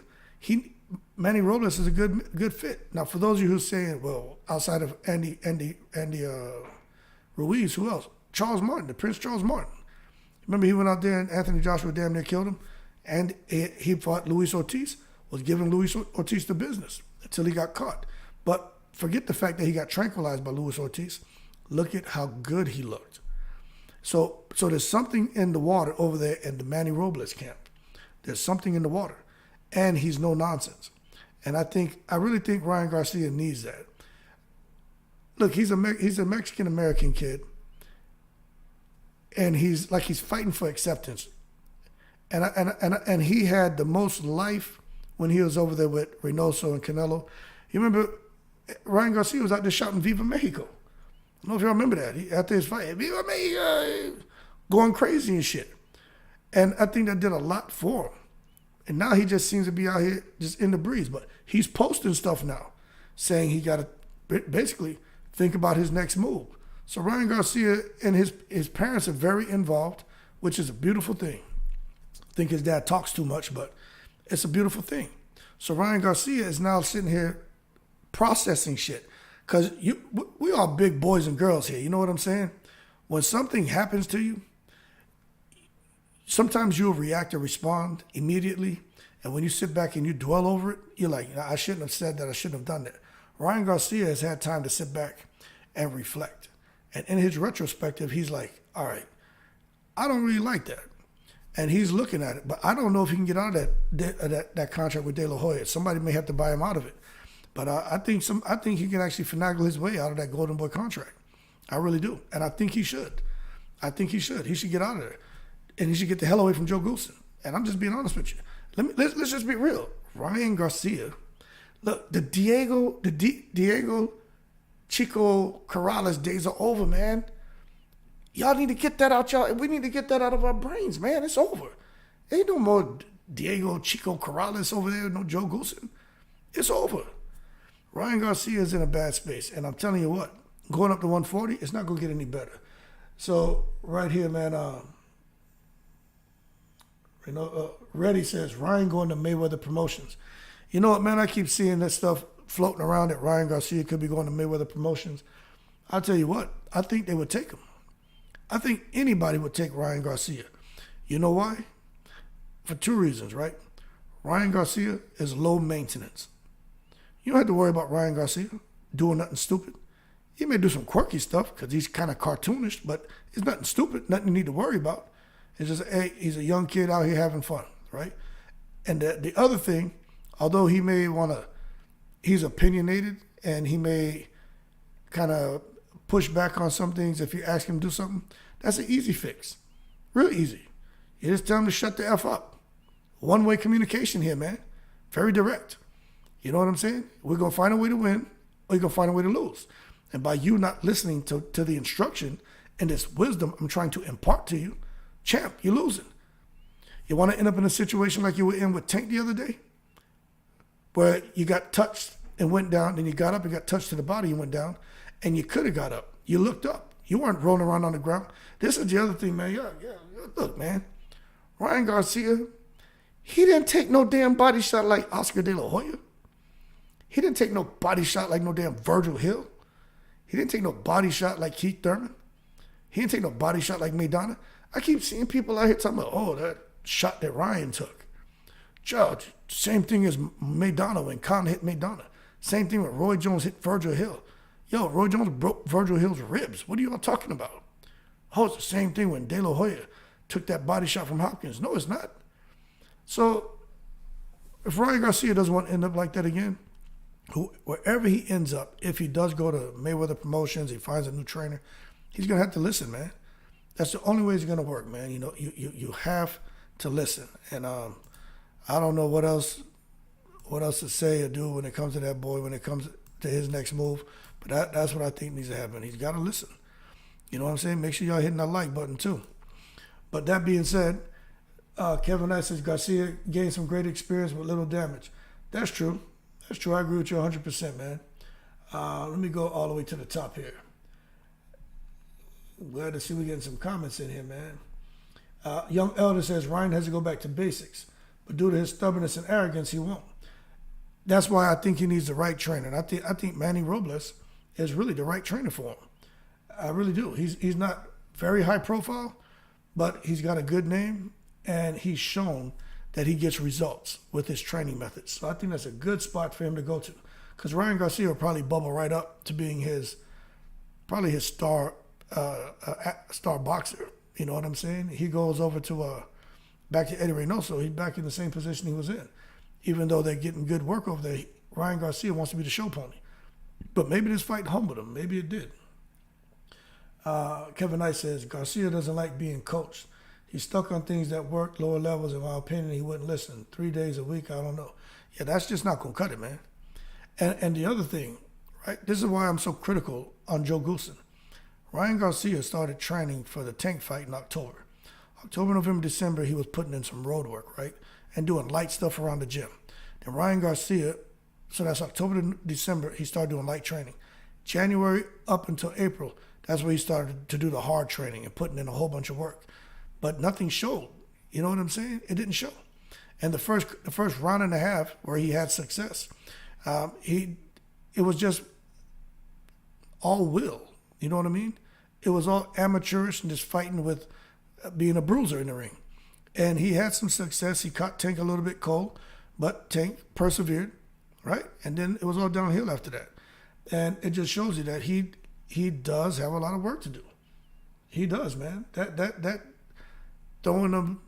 Manny Robles is a good fit. Now, for those of you who are saying, well, outside of Andy Ruiz, who else? Charles Martin, the Prince Charles Martin. Remember he went out there and Anthony Joshua damn near killed him? And he fought Luis Ortiz, was giving Luis Ortiz the business until he got caught. But forget the fact that he got tranquilized by Luis Ortiz. Look at how good he looked. So there's something in the water over there in the Manny Robles camp. There's something in the water. And he's no nonsense. And I really think Ryan Garcia needs that. Look, he's a Mexican-American kid. And he's fighting for acceptance. And he had the most life when he was over there with Reynoso and Canelo. You remember Ryan Garcia was out there shouting Viva Mexico. I don't know if y'all remember that. After his fight, Viva Mexico, going crazy and shit. And I think that did a lot for him. And now he just seems to be out here just in the breeze. But he's posting stuff now saying he got to basically think about his next move. So Ryan Garcia and his parents are very involved, which is a beautiful thing. I think his dad talks too much, but it's a beautiful thing. So Ryan Garcia is now sitting here processing shit. Because we are big boys and girls here. You know what I'm saying? When something happens to you, sometimes you'll react or respond immediately. And when you sit back and you dwell over it, you're like, I shouldn't have said that. I shouldn't have done that. Ryan Garcia has had time to sit back and reflect. And in his retrospective, he's like, all right, I don't really like that. And he's looking at it. But I don't know if he can get out of that contract with De La Hoya. Somebody may have to buy him out of it. But I think he can actually finagle his way out of that Golden Boy contract. I really do. And I think he should. He should get out of there. And he should get the hell away from Joe Goulston. And I'm just being honest with you. Let's just be real. Ryan Garcia, look, the Diego Chico Corrales days are over, man. Y'all need to get that out, y'all. We need to get that out of our brains, man. It's over. Ain't no more Diego Chico Corrales over there, no Joe Goulston. It's over. Ryan Garcia is in a bad space. And I'm telling you what, going up to 140, it's not going to get any better. So, right here, man, Reddy says, Ryan going to Mayweather Promotions. You know what, man? I keep seeing that stuff floating around that Ryan Garcia could be going to Mayweather Promotions. I'll tell you what, I think they would take him. I think anybody would take Ryan Garcia. You know why? For two reasons, right? Ryan Garcia is low maintenance. You don't have to worry about Ryan Garcia doing nothing stupid. He may do some quirky stuff because he's kind of cartoonish, but it's nothing stupid, nothing you need to worry about. It's just, hey, he's a young kid out here having fun, right? And the other thing, although he may he's opinionated and he may kind of push back on some things if you ask him to do something, that's an easy fix. Real easy. You just tell him to shut the F up. One-way communication here, man. Very direct. You know what I'm saying? We're going to find a way to win or you're going to find a way to lose. And by you not listening to the instruction and this wisdom I'm trying to impart to you, champ, you're losing. You want to end up in a situation like you were in with Tank the other day? Where you got touched and went down, then you got up and got touched to the body and went down, and you could have got up. You looked up. You weren't rolling around on the ground. This is the other thing, man. Yeah. Look, man. Ryan Garcia, he didn't take no damn body shot like Oscar De La Hoya. He didn't take no body shot like no damn Virgil Hill. He didn't take no body shot like Keith Thurman. He didn't take no body shot like Maidana. I keep seeing people out here talking about, oh, that shot that Ryan took. Judge, same thing as Maidana when Khan hit Maidana. Same thing when Roy Jones hit Virgil Hill. Yo, Roy Jones broke Virgil Hill's ribs. What are you all talking about? Oh, it's the same thing when De La Hoya took that body shot from Hopkins. No, it's not. So if Ryan Garcia doesn't want to end up like that again, wherever he ends up, if he does go to Mayweather Promotions, he finds a new trainer, he's going to have to listen, man. That's the only way it's going to work, man. You know, you have to listen. And I don't know what else to say or do when it comes to that boy, when it comes to his next move. But that's what I think needs to happen. He's got to listen. You know what I'm saying? Make sure y'all hitting that like button, too. But that being said, Kevin Knight says Garcia gained some great experience with little damage. That's true. That's true. I agree with you 100%, man. Let me go all the way to the top here. I'm glad to see we're getting some comments in here, man. Young Elder says Ryan has to go back to basics, but due to his stubbornness and arrogance, he won't. That's why I think he needs the right trainer. And I think Manny Robles is really the right trainer for him. I really do. He's not very high profile, but he's got a good name, and he's shown that he gets results with his training methods. So I think that's a good spot for him to go to, because Ryan Garcia will probably bubble right up to being his star boxer. You know what I'm saying? He goes over to back to Eddie Reynoso, he's back in the same position he was in. Even though they're getting good work over there, Ryan Garcia wants to be the show pony. But maybe this fight humbled him. Maybe it did. Kevin Knight says, Garcia doesn't like being coached. He's stuck on things that work, lower levels. In my opinion, he wouldn't listen. 3 days a week, I don't know. Yeah, that's just not going to cut it, man. And the other thing, right, this is why I'm so critical on Joe Goossen. Ryan Garcia started training for the Tank fight in October. October, November, December, he was putting in some road work, right, and doing light stuff around the gym. Then Ryan Garcia, so that's October to December, he started doing light training. January up until April, that's where he started to do the hard training and putting in a whole bunch of work. But nothing showed. You know what I'm saying? It didn't show. And the first round and a half where he had success, it was just all will. You know what I mean? It was all amateurish and just fighting with being a bruiser in the ring. And he had some success. He caught Tank a little bit cold, but Tank persevered, right? And then it was all downhill after that. And it just shows you that he does have a lot of work to do. He does, man. That throwing them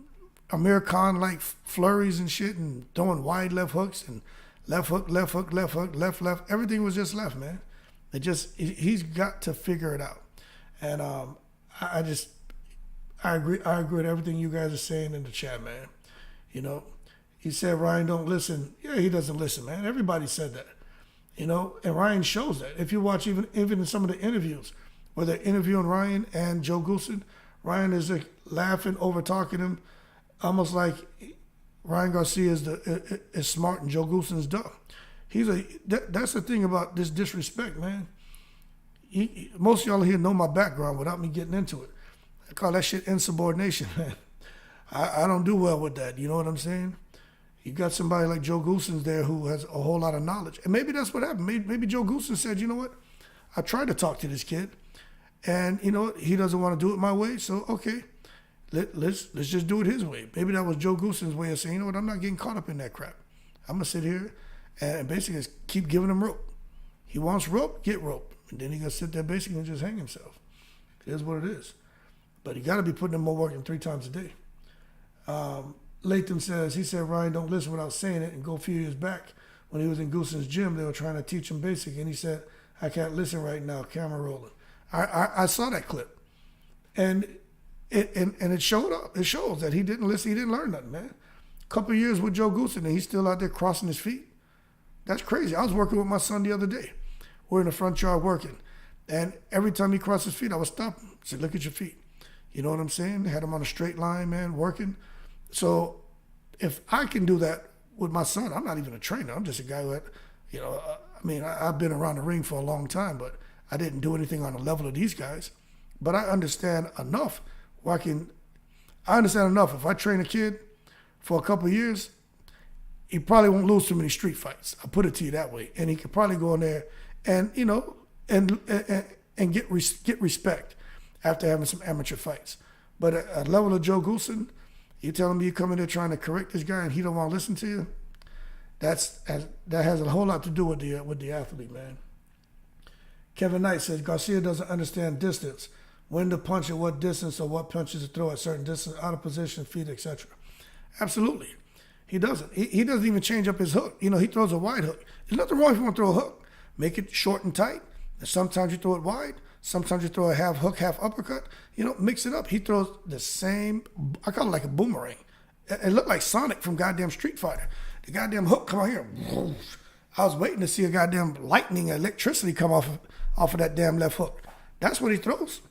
Amir Khan like flurries and shit and throwing wide left hooks and left hook, left hook, left hook, left. Everything was just left, man. He's got to figure it out. And I agree with everything you guys are saying in the chat, man. You know, he said Ryan don't listen. Yeah, he doesn't listen, man. Everybody said that. You know, and Ryan shows that. If you watch even in some of the interviews where they're interviewing Ryan and Joe Goossen, Ryan is like laughing, over talking him, almost like Ryan Garcia is smart and Joe Goossen is dumb. That's the thing about this disrespect, man. Most of y'all here know my background without me getting into it. I call that shit insubordination, man. I don't do well with that. You know what I'm saying? You got somebody like Joe Goossen there who has a whole lot of knowledge. And maybe that's what happened. Maybe Joe Goossen said, you know what? I tried to talk to this kid. And, you know, he doesn't want to do it my way. So, okay, let's just do it his way. Maybe that was Joe Goossen's way of saying, you know what? I'm not getting caught up in that crap. I'm going to sit here and basically just keep giving him rope. He wants rope, get rope. And then he's going to sit there basically and just hang himself. It is what it is. But he got to be putting in more work than 3 times a day. Latham says, he said Ryan don't listen without saying it, and go a few years back when he was in Goossen's gym, they were trying to teach him basic, and he said, I can't listen right now, camera rolling. I saw that clip. And it showed up. It shows that he didn't listen, he didn't learn nothing, man. A couple of years with Joe Goossen, and he's still out there crossing his feet. That's crazy. I was working with my son the other day. We're in the front yard working. And every time he crossed his feet, I would stop him. I said, look at your feet. You know what I'm saying? Had him on a straight line, man, working. So if I can do that with my son, I'm not even a trainer. I'm just a guy who had, you know, I've been around the ring for a long time, but I didn't do anything on the level of these guys. But I understand enough where I understand enough. If I train a kid for a couple of years, he probably won't lose too many street fights. I'll put it to you that way. And he could probably go in there and, you know, and get respect after having some amateur fights. But at level of Joe Goossen, you telling me you come in there trying to correct this guy and he don't want to listen to you? That has a whole lot to do with the athlete, man. Kevin Knight says Garcia doesn't understand distance, when to punch at what distance or what punches to throw at certain distance, out of position, feet, etc. Absolutely, he doesn't. He doesn't even change up his hook. You know, he throws a wide hook. There's nothing wrong if you want to throw a hook. Make it short and tight. And sometimes you throw it wide. Sometimes you throw a half hook, half uppercut. You know, mix it up. He throws the same, I call it like a boomerang. It looked like Sonic from goddamn Street Fighter. The goddamn hook come out here. I was waiting to see a goddamn lightning, electricity come off of that damn left hook. That's what he throws.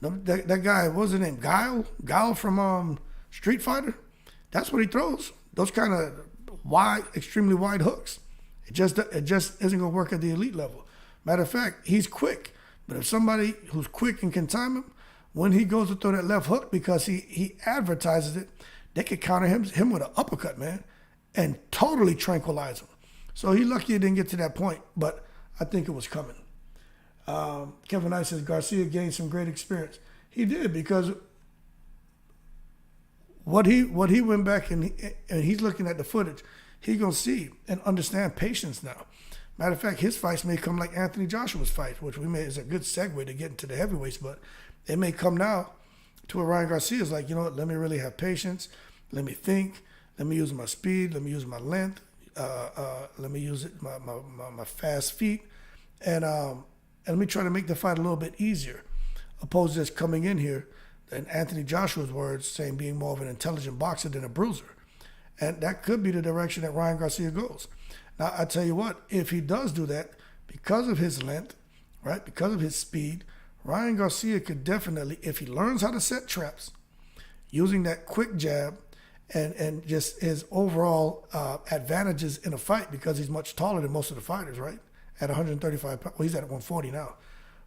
That guy, what was his name? Guile from Street Fighter. That's what he throws. Those kind of wide, extremely wide hooks. It just isn't gonna work at the elite level. Matter of fact, he's quick. But if somebody who's quick and can time him, when he goes to throw that left hook, because he advertises it, they could counter him with an uppercut, man, and totally tranquilize him. So he's lucky he didn't get to that point, but I think it was coming. Kevin Knight says Garcia gained some great experience. He did, because what he went back and he's looking at the footage, he's gonna see and understand patience now. Matter of fact, his fights may come like Anthony Joshua's fight, which is a good segue to get into the heavyweights, but it may come now to where Ryan Garcia is like, you know what, let me really have patience. Let me think. Let me use my speed. Let me use my length. Let me use my fast feet. And let me try to make the fight a little bit easier. Opposed to just coming in here, in Anthony Joshua's words, saying being more of an intelligent boxer than a bruiser. And that could be the direction that Ryan Garcia goes. Now, I tell you what, if he does do that, because of his length, right, because of his speed, Ryan Garcia could definitely, if he learns how to set traps, using that quick jab and just his overall advantages in a fight, because he's much taller than most of the fighters, right, at 135 pounds. Well, he's at 140 now.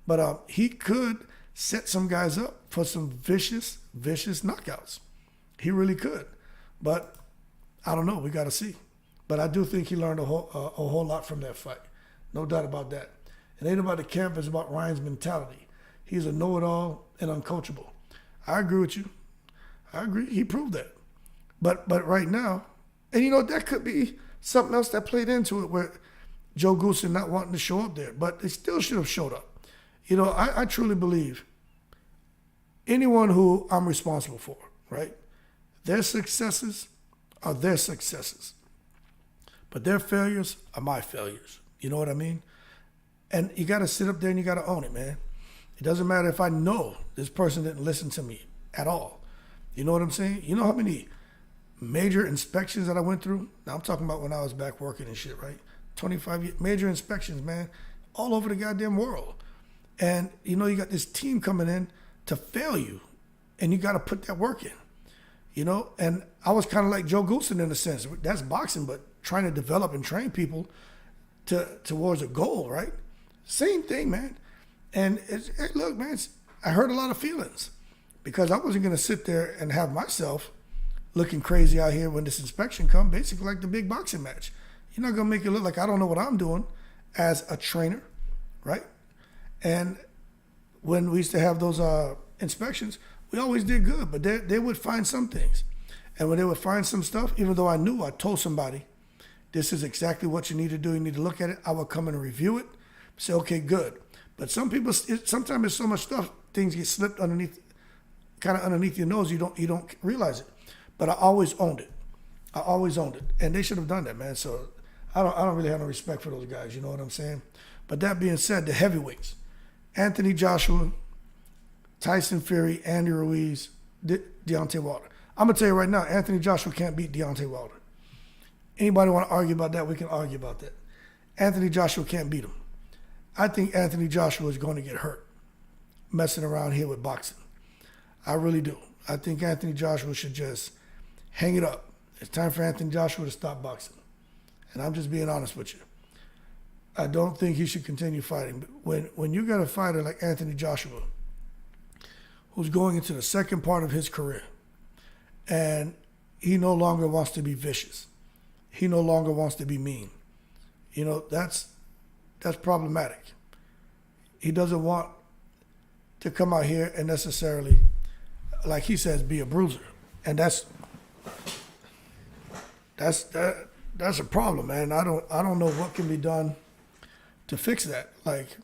But he could set some guys up for some vicious knockouts. He really could. But I don't know. We got to see. But I do think he learned a whole lot from that fight. No doubt about that. It ain't about the camp. It's about Ryan's mentality. He's a know-it-all and uncoachable. I agree with you. I agree. He proved that. But right now, and that could be something else that played into it, where Joe Goosen not wanting to show up there. But they still should have showed up. I truly believe anyone who I'm responsible for, right? Their successes are their successes. But their failures are my failures. You know what I mean? And you got to sit up there and you got to own it, man. It doesn't matter if I know this person didn't listen to me at all. You know what I'm saying? You know how many major inspections that I went through? Now, I'm talking about when I was back working and shit, right? 25 years, major inspections, man, all over the goddamn world. And, you got this team coming in to fail you, and you got to put that work in, And I was kind of like Joe Goosen in a sense. That's boxing, but trying to develop and train people towards a goal, right? Same thing, man. And hey, look, man, I hurt a lot of feelings because I wasn't going to sit there and have myself looking crazy out here when this inspection come, basically like the big boxing match. You're not going to make it look like I don't know what I'm doing as a trainer, right? And when we used to have those inspections, we always did good, but they would find some things. And when they would find some stuff, even though I knew, I told somebody, this is exactly what you need to do. You need to look at it. I would come in and review it, say, okay, good. But some people, sometimes there's so much stuff, things get slipped underneath your nose, you don't realize it. But I always owned it. And they should have done that, man. So I don't really have no respect for those guys, you know what I'm saying? But that being said, the heavyweights, Anthony Joshua, Tyson Fury, Andy Ruiz, Deontay Wilder. I'm going to tell you right now, Anthony Joshua can't beat Deontay Wilder. Anybody want to argue about that? We can argue about that. Anthony Joshua can't beat him. I think Anthony Joshua is going to get hurt messing around here with boxing. I really do. I think Anthony Joshua should just hang it up. It's time for Anthony Joshua to stop boxing. And I'm just being honest with you. I don't think he should continue fighting. When you got a fighter like Anthony Joshua, who's going into the second part of his career, and he no longer wants to be vicious. He no longer wants to be mean. That's problematic. He doesn't want to come out here and necessarily, like he says, be a bruiser. And that's a problem, man. I don't know what can be done to fix that. Like,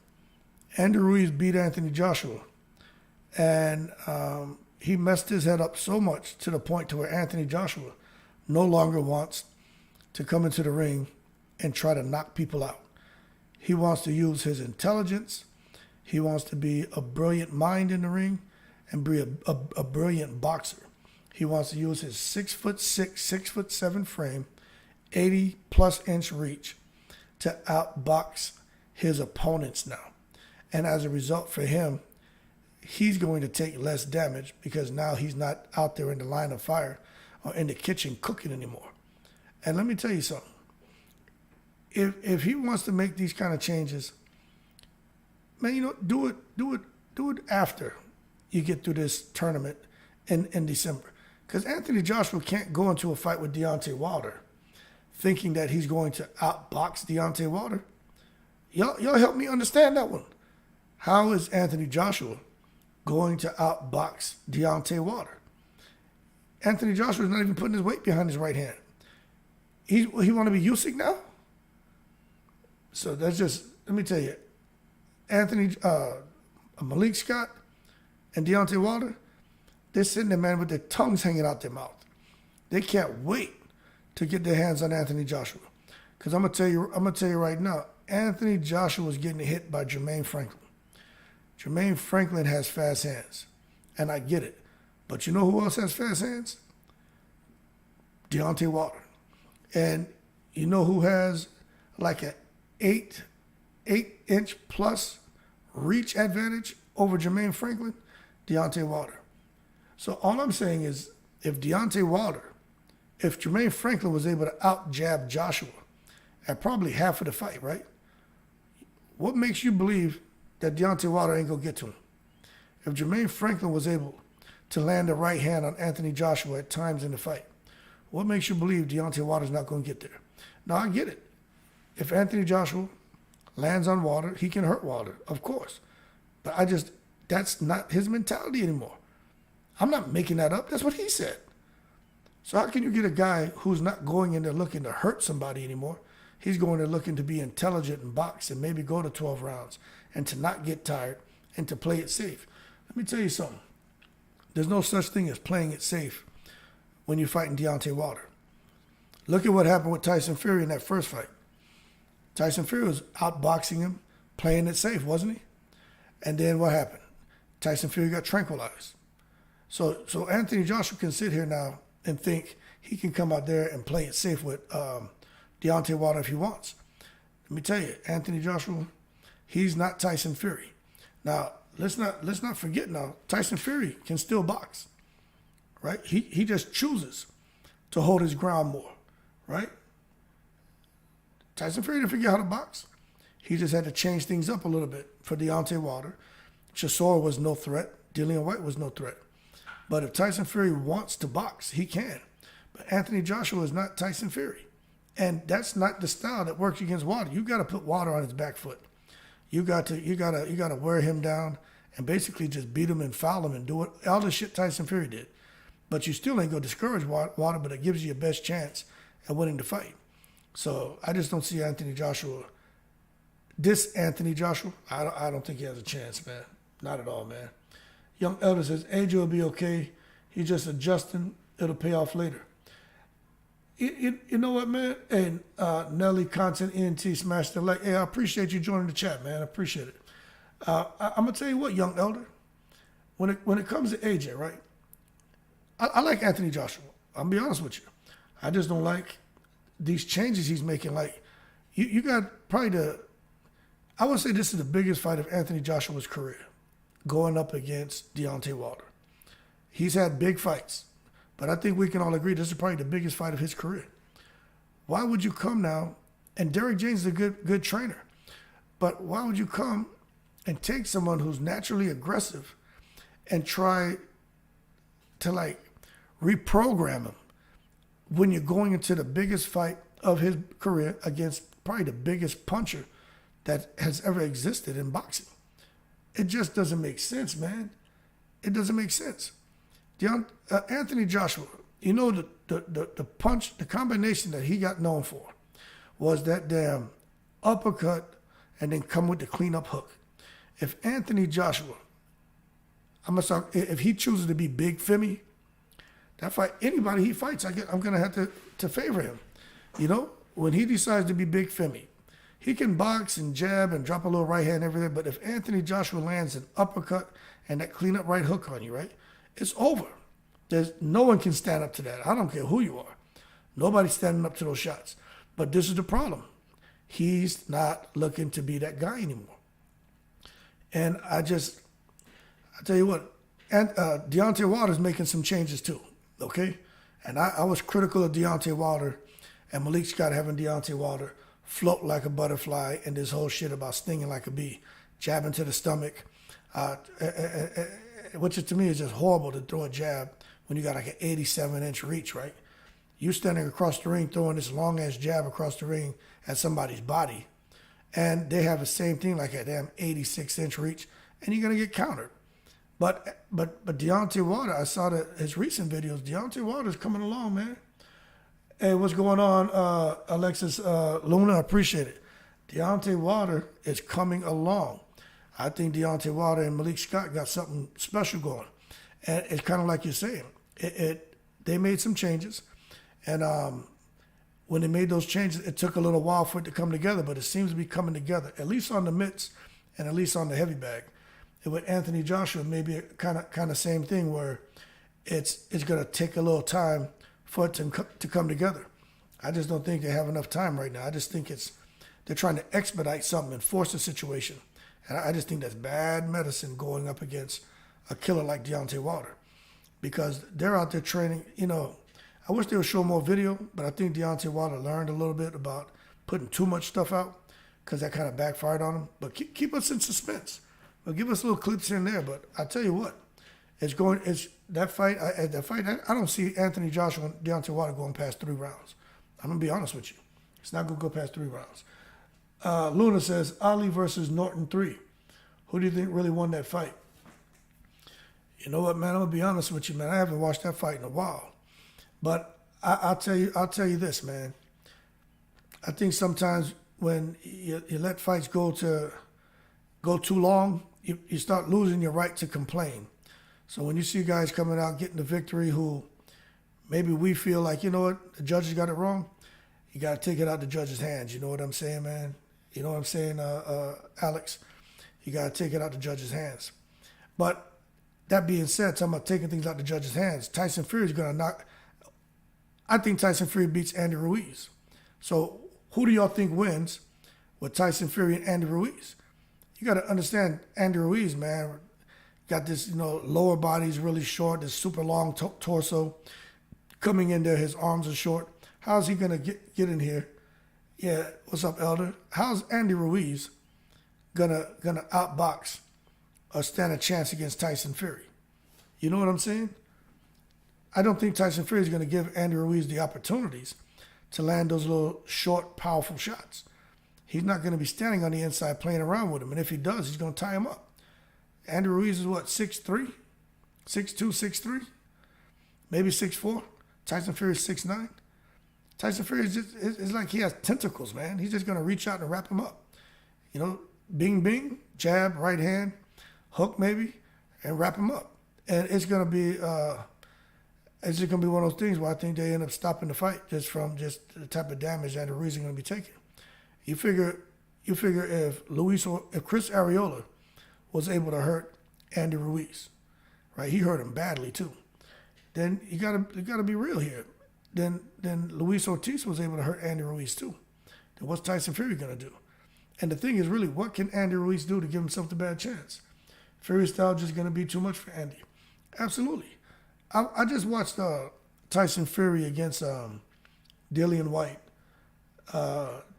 Andy Ruiz beat Anthony Joshua, and he messed his head up so much to the point to where Anthony Joshua no longer wants to come into the ring and try to knock people out. He wants to use his intelligence. He wants to be a brilliant mind in the ring and be a brilliant boxer. He wants to use his 6'6", 6'7" frame, 80+ inch reach to outbox his opponents now. And as a result for him, he's going to take less damage because now he's not out there in the line of fire or in the kitchen cooking anymore. And let me tell you something. If he wants to make these kind of changes, man, do it after you get through this tournament in December. Because Anthony Joshua can't go into a fight with Deontay Wilder thinking that he's going to outbox Deontay Wilder. Y'all help me understand that one. How is Anthony Joshua going to outbox Deontay Wilder? Anthony Joshua is not even putting his weight behind his right hand. He want to be Usyk now? So that's just, let me tell you, Malik Scott and Deontay Wilder, they're sitting there, man, with their tongues hanging out their mouth. they can't wait to get their hands on Anthony Joshua. Because I'm gonna tell you right now, Anthony Joshua was getting hit by Jermaine Franklin. Jermaine Franklin has fast hands, and I get it. But you know who else has fast hands? Deontay Wilder. And you know who has like an 8-inch plus reach advantage over Jermaine Franklin? Deontay Wilder. So all I'm saying is, if Jermaine Franklin was able to out-jab Joshua at probably half of the fight, right? What makes you believe that Deontay Wilder ain't going to get to him? If Jermaine Franklin was able to land a right hand on Anthony Joshua at times in the fight, what makes you believe Deontay Wilder's not going to get there? Now, I get it. If Anthony Joshua lands on Wilder, he can hurt Wilder, of course. But that's not his mentality anymore. I'm not making that up. That's what he said. So how can you get a guy who's not going in there looking to hurt somebody anymore? He's going there looking to be intelligent and box and maybe go to 12 rounds and to not get tired and to play it safe. Let me tell you something. There's no such thing as playing it safe when you're fighting Deontay Wilder. Look at what happened with Tyson Fury in that first fight. Tyson Fury was outboxing him, playing it safe, wasn't he? And then what happened? Tyson Fury got tranquilized. So Anthony Joshua can sit here now and think he can come out there and play it safe with Deontay Wilder if he wants. Let me tell you, Anthony Joshua, he's not Tyson Fury. Now, let's not forget now, Tyson Fury can still box, right? He just chooses to hold his ground more, right? Tyson Fury didn't figure out how to box. He just had to change things up a little bit for Deontay Wilder. Chisora was no threat. Dillian White was no threat. But if Tyson Fury wants to box, he can. But Anthony Joshua is not Tyson Fury. And that's not the style that works against Wilder. You got to put Wilder on his back foot. You got to wear him down and basically just beat him and foul him and do it, all the shit Tyson Fury did. But you still ain't going to discourage Wilder, but it gives you your best chance at winning the fight. So I just don't see Anthony Joshua. This Anthony Joshua, I don't think he has a chance, man. Not at all, man. Young Elder says, AJ will be okay. He's just adjusting. It'll pay off later. You know what, man? And Nelly Content ENT smashed the like. Hey, I appreciate you joining the chat, man. I appreciate it. I'm going to tell you what, Young Elder. When it comes to AJ, right? I like Anthony Joshua. I'll be honest with you. I just don't like these changes he's making. Like, you got probably I would say this is the biggest fight of Anthony Joshua's career, going up against Deontay Wilder. He's had big fights, but I think we can all agree this is probably the biggest fight of his career. Why would you come now, and Derek James is a good trainer, but why would you come and take someone who's naturally aggressive and try to like reprogram him when you're going into the biggest fight of his career against probably the biggest puncher that has ever existed in boxing? It just doesn't make sense, man. It doesn't make sense. Anthony Joshua, you know, the punch, the combination that he got known for was that damn uppercut and then come with the cleanup hook. If Anthony Joshua, if he chooses to be Big Femi, that fight, anybody he fights, I'm going to have to favor him. You know, when he decides to be Big Femi, he can box and jab and drop a little right hand and everything, but if Anthony Joshua lands an uppercut and that cleanup right hook on you, right, it's over. No one can stand up to that. I don't care who you are. Nobody's standing up to those shots. But this is the problem. He's not looking to be that guy anymore. And I tell you what, Deontay Wilder's making some changes too, okay? And I was critical of Deontay Wilder and Malik Scott having Deontay Wilder float like a butterfly and this whole shit about stinging like a bee, jabbing to the stomach, which to me is just horrible to throw a jab when you got like an 87-inch reach, right? You standing across the ring throwing this long-ass jab across the ring at somebody's body, and they have the same thing like a damn 86-inch reach, and you're going to get countered. But Deontay Wilder, I saw his recent videos. Deontay Wilder's coming along, man. Hey, what's going on, Alexis Luna? I appreciate it. Deontay Wilder is coming along. I think Deontay Wilder and Malik Scott got something special going. And it's kind of like you're saying. They made some changes. And when they made those changes, it took a little while for it to come together, but it seems to be coming together, at least on the mitts and at least on the heavy bag. And with Anthony Joshua, maybe kind of same thing where it's going to take a little time for it to come together. I just don't think they have enough time right now. I just think they're trying to expedite something and force a situation. And I just think that's bad medicine going up against a killer like Deontay Wilder, because they're out there training. I wish they would show more video, but I think Deontay Wilder learned a little bit about putting too much stuff out, because that kind of backfired on him. But keep us in suspense. But give us little clips here and there. But I tell you what, that fight. I don't see Anthony Joshua and Deontay Wilder going past 3 rounds. I'm gonna be honest with you. It's not gonna go past 3 rounds. Luna says Ali versus Norton 3. Who do you think really won that fight? You know what, man? I'm gonna be honest with you, man. I haven't watched that fight in a while, but I'll tell you this, man. I think sometimes when you let fights go too long, you start losing your right to complain. So when you see guys coming out getting the victory who maybe we feel like, you know what, the judges got it wrong, you got to take it out the judge's hands. You know what I'm saying, man? You know what I'm saying, Alex? You got to take it out the judge's hands. But that being said, talking about taking things out the judge's hands, Tyson Fury is going to knock. I think Tyson Fury beats Andy Ruiz. So who do y'all think wins with Tyson Fury and Andy Ruiz? You got to understand, Andy Ruiz, man, got this, lower body's really short, this super long torso. Coming in there, his arms are short. How's he going to get in here? Yeah, what's up, Elder? How's Andy Ruiz gonna outbox or stand a chance against Tyson Fury? You know what I'm saying? I don't think Tyson Fury is going to give Andy Ruiz the opportunities to land those little short, powerful shots. He's not going to be standing on the inside playing around with him. And if he does, he's going to tie him up. Andy Ruiz is what, 6'3"? 6'2", 6'3"? Maybe 6'4"? Tyson Fury is 6'9". Tyson Fury is just, it's like he has tentacles, man. He's just going to reach out and wrap him up. Bing, bing, jab, right hand, hook maybe, and wrap him up. And it's going to be one of those things where I think they end up stopping the fight just from just the type of damage Andy Ruiz is going to be taking. You figure if Chris Arreola was able to hurt Andy Ruiz, right? He hurt him badly too. Then you gotta be real here. Then Luis Ortiz was able to hurt Andy Ruiz too. Then what's Tyson Fury gonna do? And the thing is, really, what can Andy Ruiz do to give himself the bad chance? Fury's style just gonna be too much for Andy. Absolutely. I just watched Tyson Fury against Dillian White.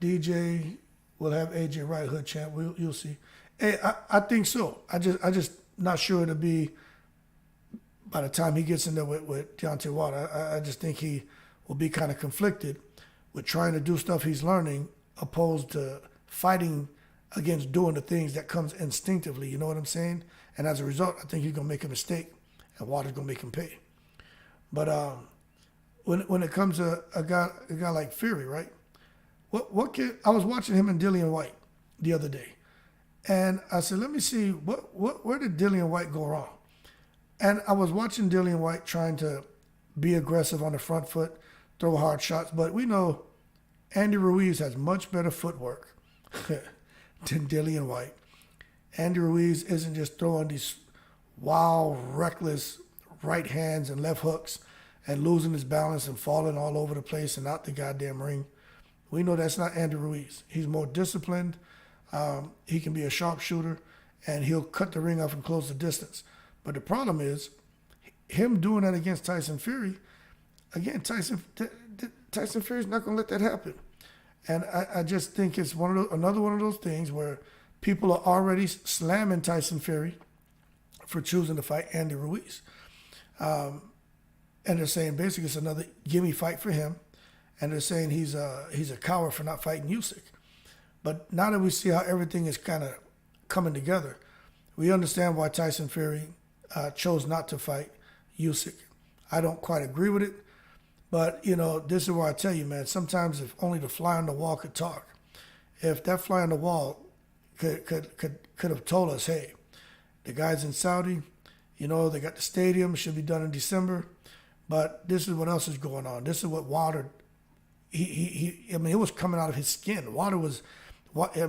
DJ will have AJ Wright, Hood Champ. You'll see. Hey, I think so. I just not sure it'll be by the time he gets in there with Deontay Wilder. I just think he will be kind of conflicted with trying to do stuff he's learning opposed to fighting against doing the things that comes instinctively. You know what I'm saying? And as a result, I think he's gonna make a mistake, and Wilder's gonna make him pay. But when it comes to a guy like Fury, right? I was watching him and Dillian White the other day, and I said, let me see where did Dillian White go wrong? And I was watching Dillian White trying to be aggressive on the front foot, throw hard shots, but we know Andy Ruiz has much better footwork than Dillian White. Andy Ruiz isn't just throwing these wild, reckless right hands and left hooks and losing his balance and falling all over the place and out the goddamn ring. We know that's not Andy Ruiz. He's more disciplined. He can be a sharpshooter, and he'll cut the ring off and close the distance. But the problem is, him doing that against Tyson Fury, again, Tyson Fury's not going to let that happen. And I just think it's another one of those things where people are already slamming Tyson Fury for choosing to fight Andy Ruiz. And they're saying basically it's another gimme fight for him. And they're saying he's a coward for not fighting Usyk. But now that we see how everything is kind of coming together, we understand why Tyson Fury chose not to fight Usyk. I don't quite agree with it, but this is where I tell you, man. Sometimes if only the fly on the wall could talk. If that fly on the wall could have told us, hey, the guys in Saudi, they got the stadium, it should be done in December, But this is what else is going on. This is what Wilder, I mean, it was coming out of his skin.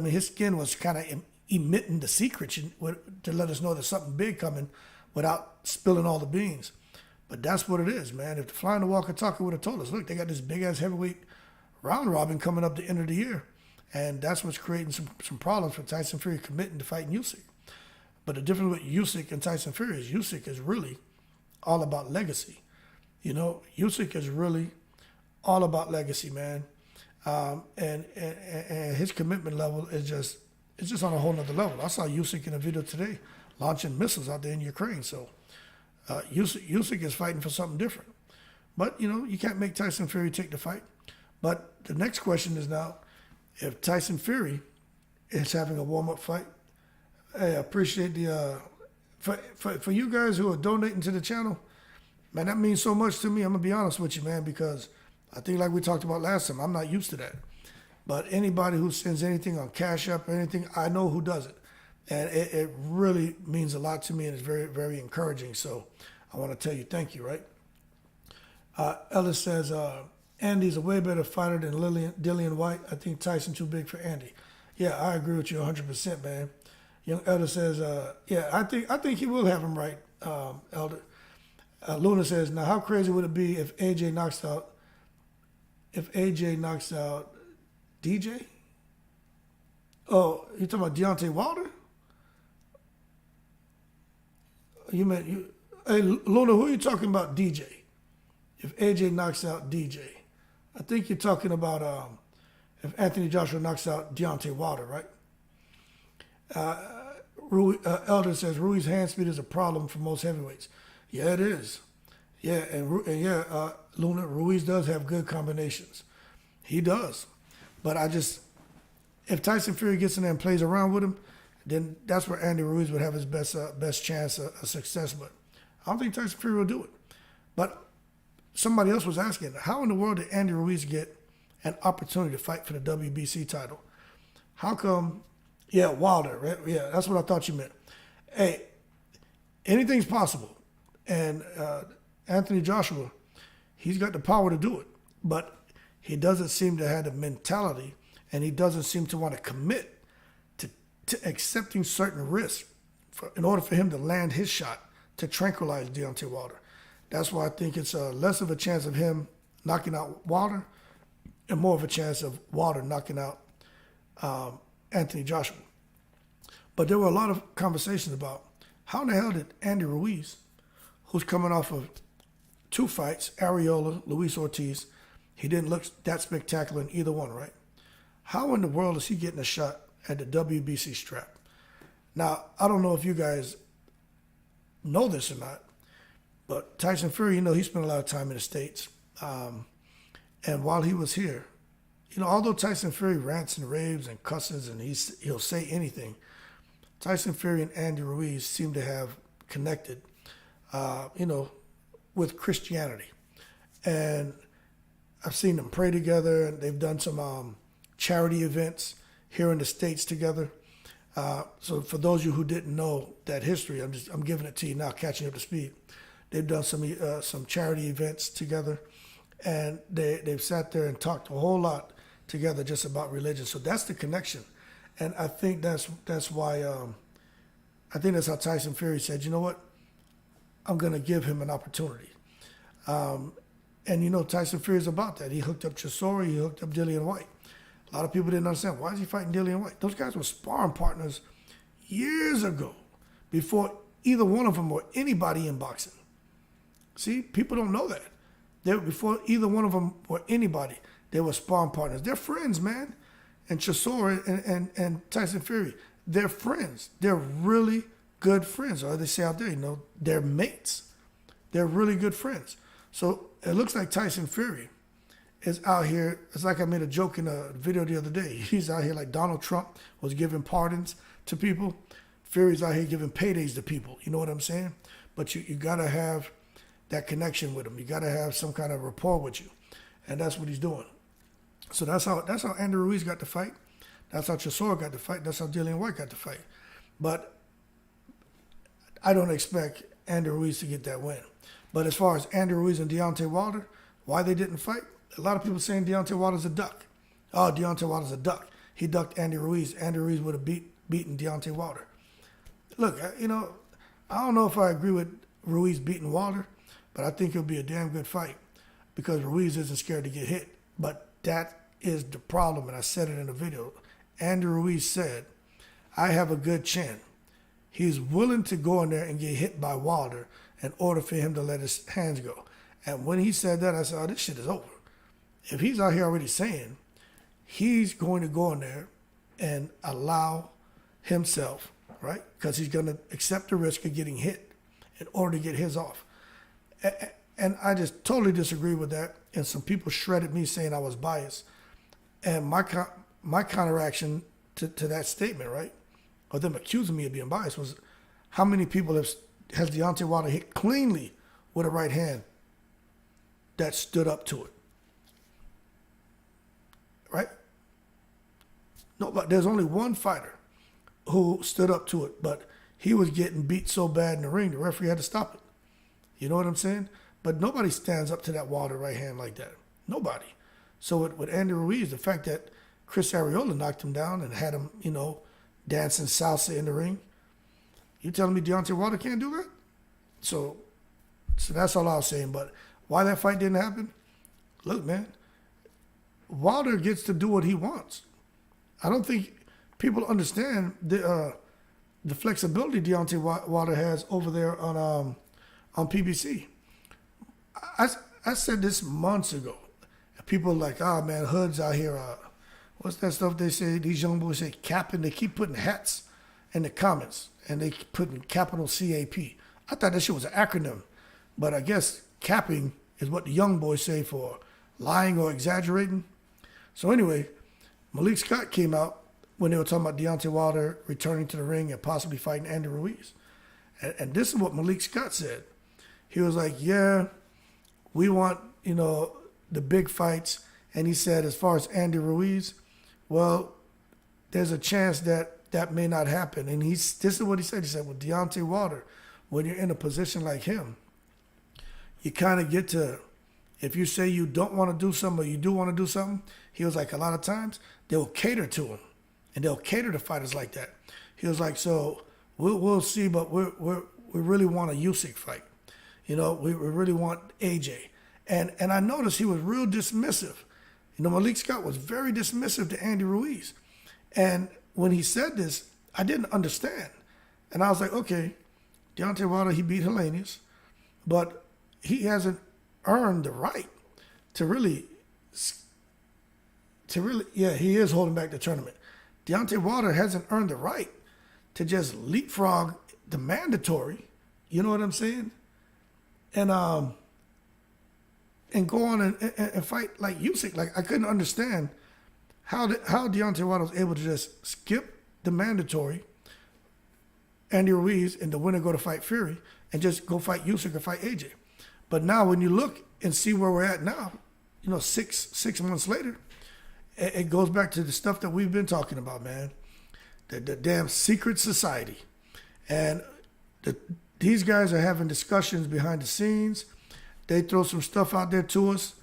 His skin was kind of emitting the secrets to let us know there's something big coming without spilling all the beans. But that's what it is, man. If the Flying the Walkie-Talkie would have told us, look, they got this big-ass heavyweight round robin coming up the end of the year, and that's what's creating some problems for Tyson Fury committing to fighting Usyk. But the difference with Usyk and Tyson Fury is Usyk is really all about legacy. You know, Usyk is really all about legacy, man. And his commitment level is just on a whole nother level. I saw Usyk in a video today launching missiles out there in Ukraine. So Usyk is fighting for something different. But, you know, you can't make Tyson Fury take the fight. But the next question is now, if Tyson Fury is having a warm-up fight, hey, I appreciate the for you guys who are donating to the channel, man, that means so much to me. I'm going to be honest with you, man, because I think like we talked about last time, I'm not used to that. But anybody who sends anything on Cash App or anything, I know who does it. And it really means a lot to me, and it's very, very encouraging. So I want to tell you thank you, right? Ellis says, Andy's a way better fighter than Dillian White. I think Tyson too big for Andy. Yeah, I agree with you 100%, man. Young Elder says, yeah, I think he will have him right, Elder. Luna says, now how crazy would it be if AJ knocks out DJ? Oh, you talking about Deontay Wilder? Hey, Luna, who are you talking about, DJ? If AJ knocks out DJ. I think you're talking about if Anthony Joshua knocks out Deontay Wilder, right? Elder says Rui's hand speed is a problem for most heavyweights. Yeah, it is. Yeah, Luna, Ruiz does have good combinations. He does. But if Tyson Fury gets in there and plays around with him, then that's where Andy Ruiz would have his best chance of success. But I don't think Tyson Fury will do it. But somebody else was asking, how in the world did Andy Ruiz get an opportunity to fight for the WBC title? How come? Yeah, Wilder, right? Yeah, that's what I thought you meant. Hey, anything's possible. And Anthony Joshua, he's got the power to do it. But he doesn't seem to have the mentality, and he doesn't seem to want to commit to accepting certain risks in order for him to land his shot to tranquilize Deontay Wilder. That's why I think it's less of a chance of him knocking out Wilder and more of a chance of Wilder knocking out Anthony Joshua. But there were a lot of conversations about how in the hell did Andy Ruiz, who's coming off of 2 fights, Areola, Luis Ortiz, he didn't look that spectacular in either one, right? How in the world is he getting a shot at the WBC strap? Now, I don't know if you guys know this or not, but Tyson Fury, he spent a lot of time in the States. And while he was here, although Tyson Fury rants and raves and cusses and he'll say anything, Tyson Fury and Andy Ruiz seem to have connected, with Christianity. And I've seen them pray together, and they've done some charity events here in the States together. So for those of you who didn't know that history, I'm giving it to you now, catching up to speed. They've done some charity events together, and they've sat there and talked a whole lot together just about religion. So that's the connection, and I think that's why I think that's how Tyson Fury said, you know what, I'm going to give him an opportunity. And Tyson Fury is about that. He hooked up Chisora, he hooked up Dillian White. A lot of people didn't understand, why is he fighting Dillian White? Those guys were sparring partners years ago, before either one of them or anybody in boxing. See, people don't know that. Before either one of them or anybody, they were sparring partners. They're friends, man. And Chisora and Tyson Fury, they're friends. They're really good friends. Or they say out there, they're mates. They're really good friends. So it looks like Tyson Fury is out here. It's like I made a joke in a video the other day. He's out here like Donald Trump was giving pardons to people. Fury's out here giving paydays to people. You know what I'm saying? But you got to have that connection with him. You got to have some kind of rapport with you. And that's what he's doing. So that's how Andy Ruiz got the fight. That's how Chisora got the fight. That's how Dillian White got the fight. But I don't expect Andy Ruiz to get that win. But as far as Andy Ruiz and Deontay Wilder, why they didn't fight? A lot of people saying Deontay Wilder's a duck. Oh, Deontay Wilder's a duck. He ducked Andy Ruiz. Andy Ruiz would have beaten Deontay Wilder. Look, I don't know if I agree with Ruiz beating Wilder, but I think it'll be a damn good fight because Ruiz isn't scared to get hit. But that is the problem, and I said it in the video. Andy Ruiz said, I have a good chin. He's willing to go in there and get hit by Wilder in order for him to let his hands go. And when he said that, I said, oh, this shit is over. If he's out here already saying he's going to go in there and allow himself, right? Because he's going to accept the risk of getting hit in order to get his off. And I just totally disagree with that. And some people shredded me saying I was biased. And my counteraction to that statement, right, or them accusing me of being biased, was how many people has Deontay Wilder hit cleanly with a right hand that stood up to it, right? No, but there's only one fighter who stood up to it, but he was getting beat so bad in the ring, the referee had to stop it. You know what I'm saying? But nobody stands up to that Wilder right hand like that. Nobody. So with Andy Ruiz, the fact that Chris Arreola knocked him down and had him, dancing salsa in the ring, you telling me Deontay Wilder can't do that? So that's all I was saying. But why that fight didn't happen? Look, man, Wilder gets to do what he wants. I don't think people understand the flexibility Deontay Wilder has over there on PBC. I said this months ago. People are like, oh man, Hood's out here. What's that stuff they say? These young boys say capping. They keep putting hats in the comments, and they keep putting capital CAP. I thought that shit was an acronym, but I guess capping is what the young boys say for lying or exaggerating. So anyway, Malik Scott came out when they were talking about Deontay Wilder returning to the ring and possibly fighting Andy Ruiz. And this is what Malik Scott said. He was like, yeah, we want, the big fights. And he said, as far as Andy Ruiz, well, there's a chance that may not happen. And this is what he said. He said, with Deontay Wilder, when you're in a position like him, you kind of get to, if you say you don't want to do something or you do want to do something, he was like, a lot of times they'll cater to him and they'll cater to fighters like that. He was like, so we'll see, but we really want a Usyk fight. We really want AJ. And I noticed he was real dismissive. Malik Scott was very dismissive to Andy Ruiz. And when he said this, I didn't understand. And I was like, okay, Deontay Wilder, he beat Helenius, but he hasn't earned the right to really, yeah, he is holding back the tournament. Deontay Wilder hasn't earned the right to just leapfrog the mandatory, you know what I'm saying? And go on and fight like Usyk. Like, I couldn't understand how Deontay Wilder was able to just skip the mandatory, Andy Ruiz, and the winner go to fight Fury, and just go fight Usyk or fight AJ. But now when you look and see where we're at now, 6 months later, it goes back to the stuff that we've been talking about, man. The damn secret society. And these guys are having discussions behind the scenes. They throw some stuff out there to us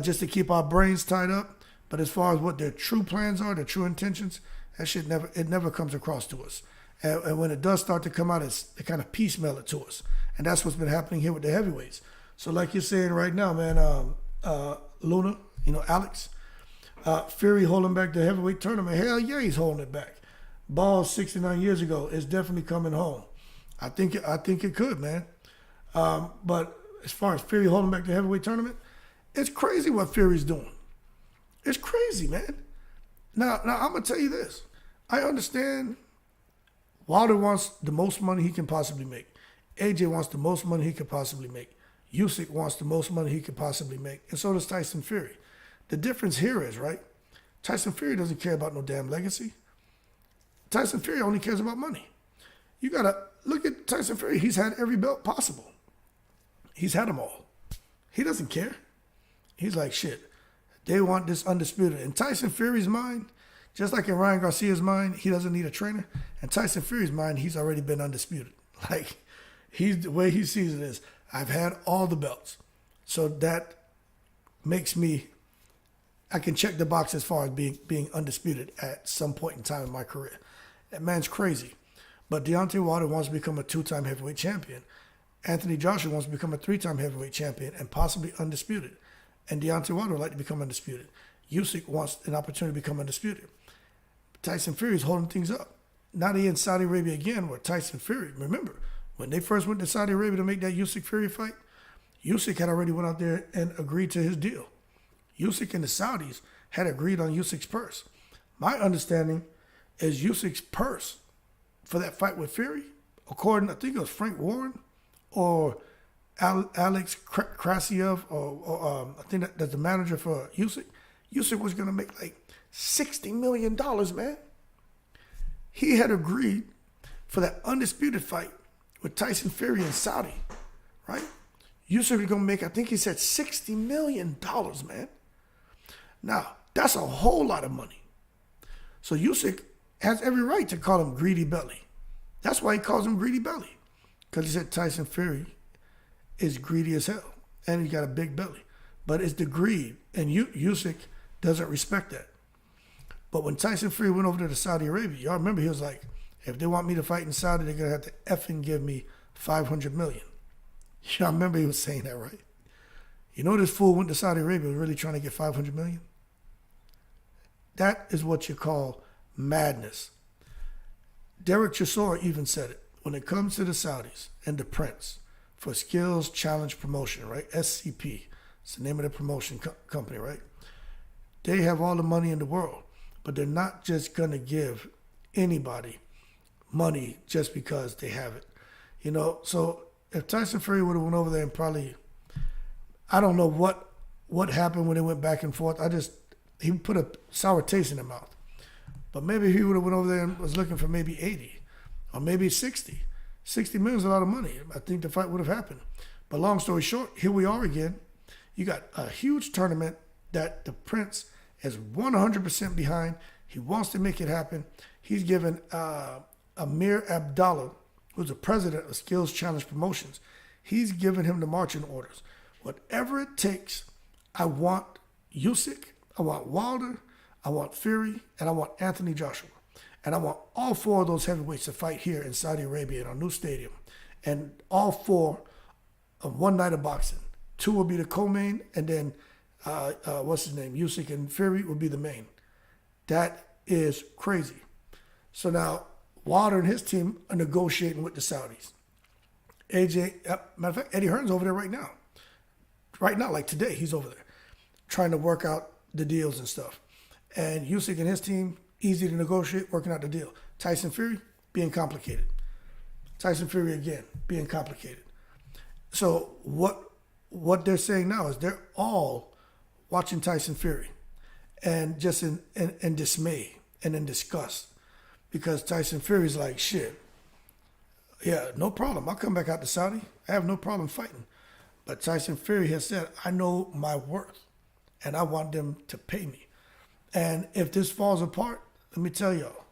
just to keep our brains tied up. But as far as what their true plans are, their true intentions, that shit never comes across to us. And when it does start to come out, they kind of piecemeal it to us. And that's what's been happening here with the heavyweights. So like you're saying right now, man, Luna, Alex, Fury holding back the heavyweight tournament. Hell yeah, he's holding it back. Ball 69 years ago is definitely coming home. I think it could, man. But as far as Fury holding back the heavyweight tournament, it's crazy what Fury's doing. It's crazy, man. Now I'm going to tell you this. I understand Wilder wants the most money he can possibly make. AJ wants the most money he could possibly make. Usyk wants the most money he could possibly make. And so does Tyson Fury. The difference here is, right, Tyson Fury doesn't care about no damn legacy. Tyson Fury only cares about money. You got to look at Tyson Fury. He's had every belt possible. He's had them all. He doesn't care. He's like, shit, they want this undisputed. In Tyson Fury's mind, just like in Ryan Garcia's mind, he doesn't need a trainer. In Tyson Fury's mind, he's already been undisputed. Like, the way he sees it is, I've had all the belts. So that makes me, I can check the box as far as being undisputed at some point in time in my career. That man's crazy. But Deontay Wilder wants to become a 2-time heavyweight champion. Anthony Joshua wants to become a 3-time heavyweight champion and possibly undisputed. And Deontay Wilder would like to become undisputed. Usyk wants an opportunity to become undisputed. Tyson Fury is holding things up. Now they're in Saudi Arabia again where Tyson Fury, remember, when they first went to Saudi Arabia to make that Usyk-Fury fight, Usyk had already went out there and agreed to his deal. Usyk and the Saudis had agreed on Usyk's purse. My understanding is Usyk's purse for that fight with Fury, according, I think it was Frank Warren or Alex Krasiev, or I think that's the manager for Usyk. Usyk was going to make like $60 million, man. He had agreed for that undisputed fight with Tyson Fury in Saudi, right? Usyk was going to make, I think he said $60 million, man. Now, that's a whole lot of money. So Usyk has every right to call him Greedy Belly. That's why he calls him Greedy Belly. Because he said Tyson Fury is greedy as hell. And he's got a big belly. But it's the greed. And Usyk doesn't respect that. But when Tyson Fury went over to Saudi Arabia, y'all remember he was like, if they want me to fight in Saudi, they're going to have to effing give me $500 million. Y'all remember he was saying that, right? You know this fool went to Saudi Arabia really trying to get $500 million? That is what you call madness. Derek Chisora even said it. When it comes to the Saudis and the Prince for Skills Challenge Promotion, right? SCP. It's the name of the promotion company, right? They have all the money in the world, but they're not just going to give anybody money just because they have it. You know, so if Tyson Fury would have went over there and probably, I don't know what happened when they went back and forth. He put a sour taste in their mouth. But maybe he would have went over there and was looking for maybe 80 or maybe 60. 60 million is a lot of money. I think the fight would have happened. But long story short, here we are again. You got a huge tournament that the Prince is 100% behind. He wants to make it happen. He's given Amir Abdallah, who's the president of Skills Challenge Promotions, he's given him the marching orders. Whatever it takes, I want Usyk, I want Wilder, I want Fury, and I want Anthony Joshua. And I want all four of those heavyweights to fight here in Saudi Arabia in our new stadium. And all four of one night of boxing. 2 will be the co-main, and then, Usyk and Fury will be the main. That is crazy. So now, Wilder and his team are negotiating with the Saudis. Matter of fact, Eddie Hearn's over there right now. Right now, like today, he's over there trying to work out the deals and stuff. And Usyk and his team, easy to negotiate, working out the deal. Tyson Fury, being complicated. Tyson Fury again, being complicated. So what they're saying now is they're all watching Tyson Fury and just in dismay and in disgust. Because Tyson Fury's like, shit, yeah, no problem. I'll come back out to Saudi. I have no problem fighting. But Tyson Fury has said, I know my worth, and I want them to pay me. And if this falls apart, let me tell y'all,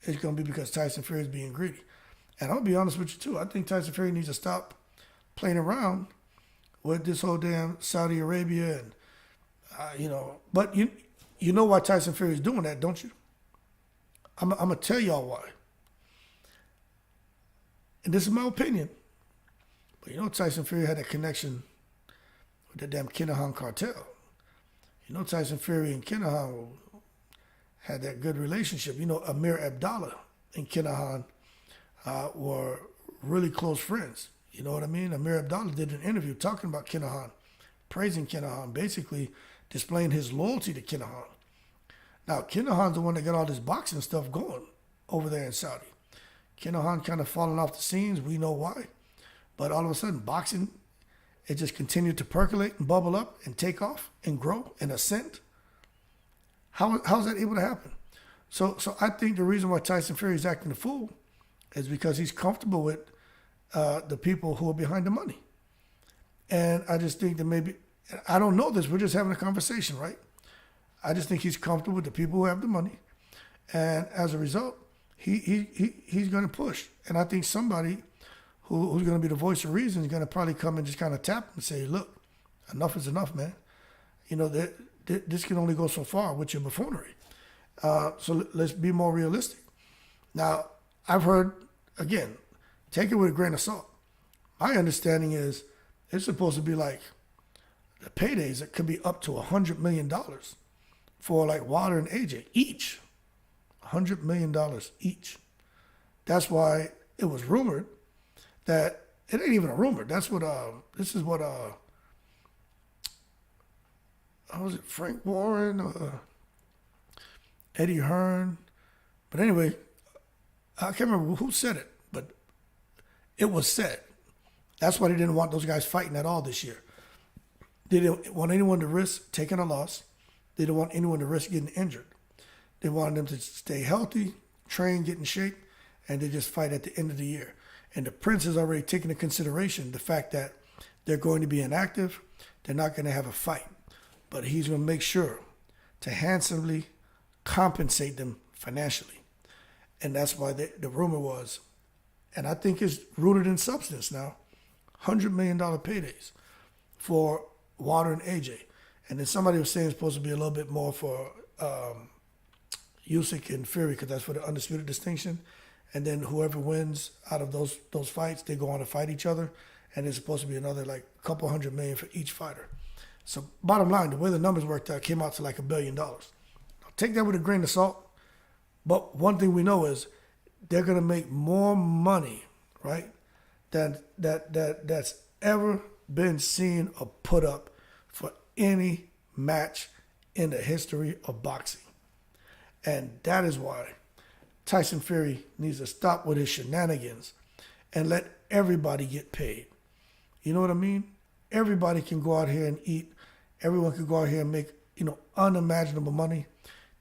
it's going to be because Tyson Fury is being greedy. And I'll be honest with you, too. I think Tyson Fury needs to stop playing around with this whole damn Saudi Arabia and, But you know why Tyson Fury is doing that, don't you? I'm going to tell y'all why. And this is my opinion. But Tyson Fury had a connection with the damn Kinahan cartel. Tyson Fury and Kinahan had that good relationship. Amir Abdallah and Kinahan were really close friends. You know what I mean? Amir Abdallah did an interview talking about Kinahan, praising Kinahan, basically displaying his loyalty to Kinahan. Now, Kinahan's the one that got all this boxing stuff going over there in Saudi. Kinahan kind of falling off the scenes. We know why. But all of a sudden, boxing, it just continued to percolate and bubble up and take off and grow and ascend. How's that able to happen? So I think the reason why Tyson Fury is acting a fool is because he's comfortable with the people who are behind the money. And I just think that maybe, I don't know this, we're just having a conversation, right? I just think he's comfortable with the people who have the money. And as a result, he's going to push. And I think somebody who's going to be the voice of reason, is going to probably come and just kind of tap him and say, look, enough is enough, man. You know, this can only go so far with your buffoonery. So let's be more realistic. Now, I've heard, again, take it with a grain of salt. My understanding is it's supposed to be like the paydays that could be up to $100 million for like Wilder and AJ each. $100 million each. That's why it was rumored that, it ain't even a rumor. That's what, this is what, how was it, Frank Warren, Eddie Hearn? But anyway, I can't remember who said it, but it was said. That's why they didn't want those guys fighting at all this year. They didn't want anyone to risk taking a loss. They didn't want anyone to risk getting injured. They wanted them to stay healthy, train, get in shape, and they just fight at the end of the year. And the Prince has already taken into consideration the fact that they're going to be inactive. They're not going to have a fight. But he's going to make sure to handsomely compensate them financially. And that's why the rumor was, and I think it's rooted in substance now, $100 million paydays for Wilder and AJ. And then somebody was saying it's supposed to be a little bit more for Usyk and Fury, because that's for the undisputed distinction. And then whoever wins out of those fights, they go on to fight each other. And it's supposed to be another like couple $100 million for each fighter. So bottom line, the way the numbers worked out came out to like $1 billion. Now, take that with a grain of salt. But one thing we know is they're gonna make more money, right, than that's ever been seen or put up for any match in the history of boxing. And that is why Tyson Fury needs to stop with his shenanigans and let everybody get paid. You know what I mean? Everybody can go out here and eat. Everyone can go out here and make, unimaginable money.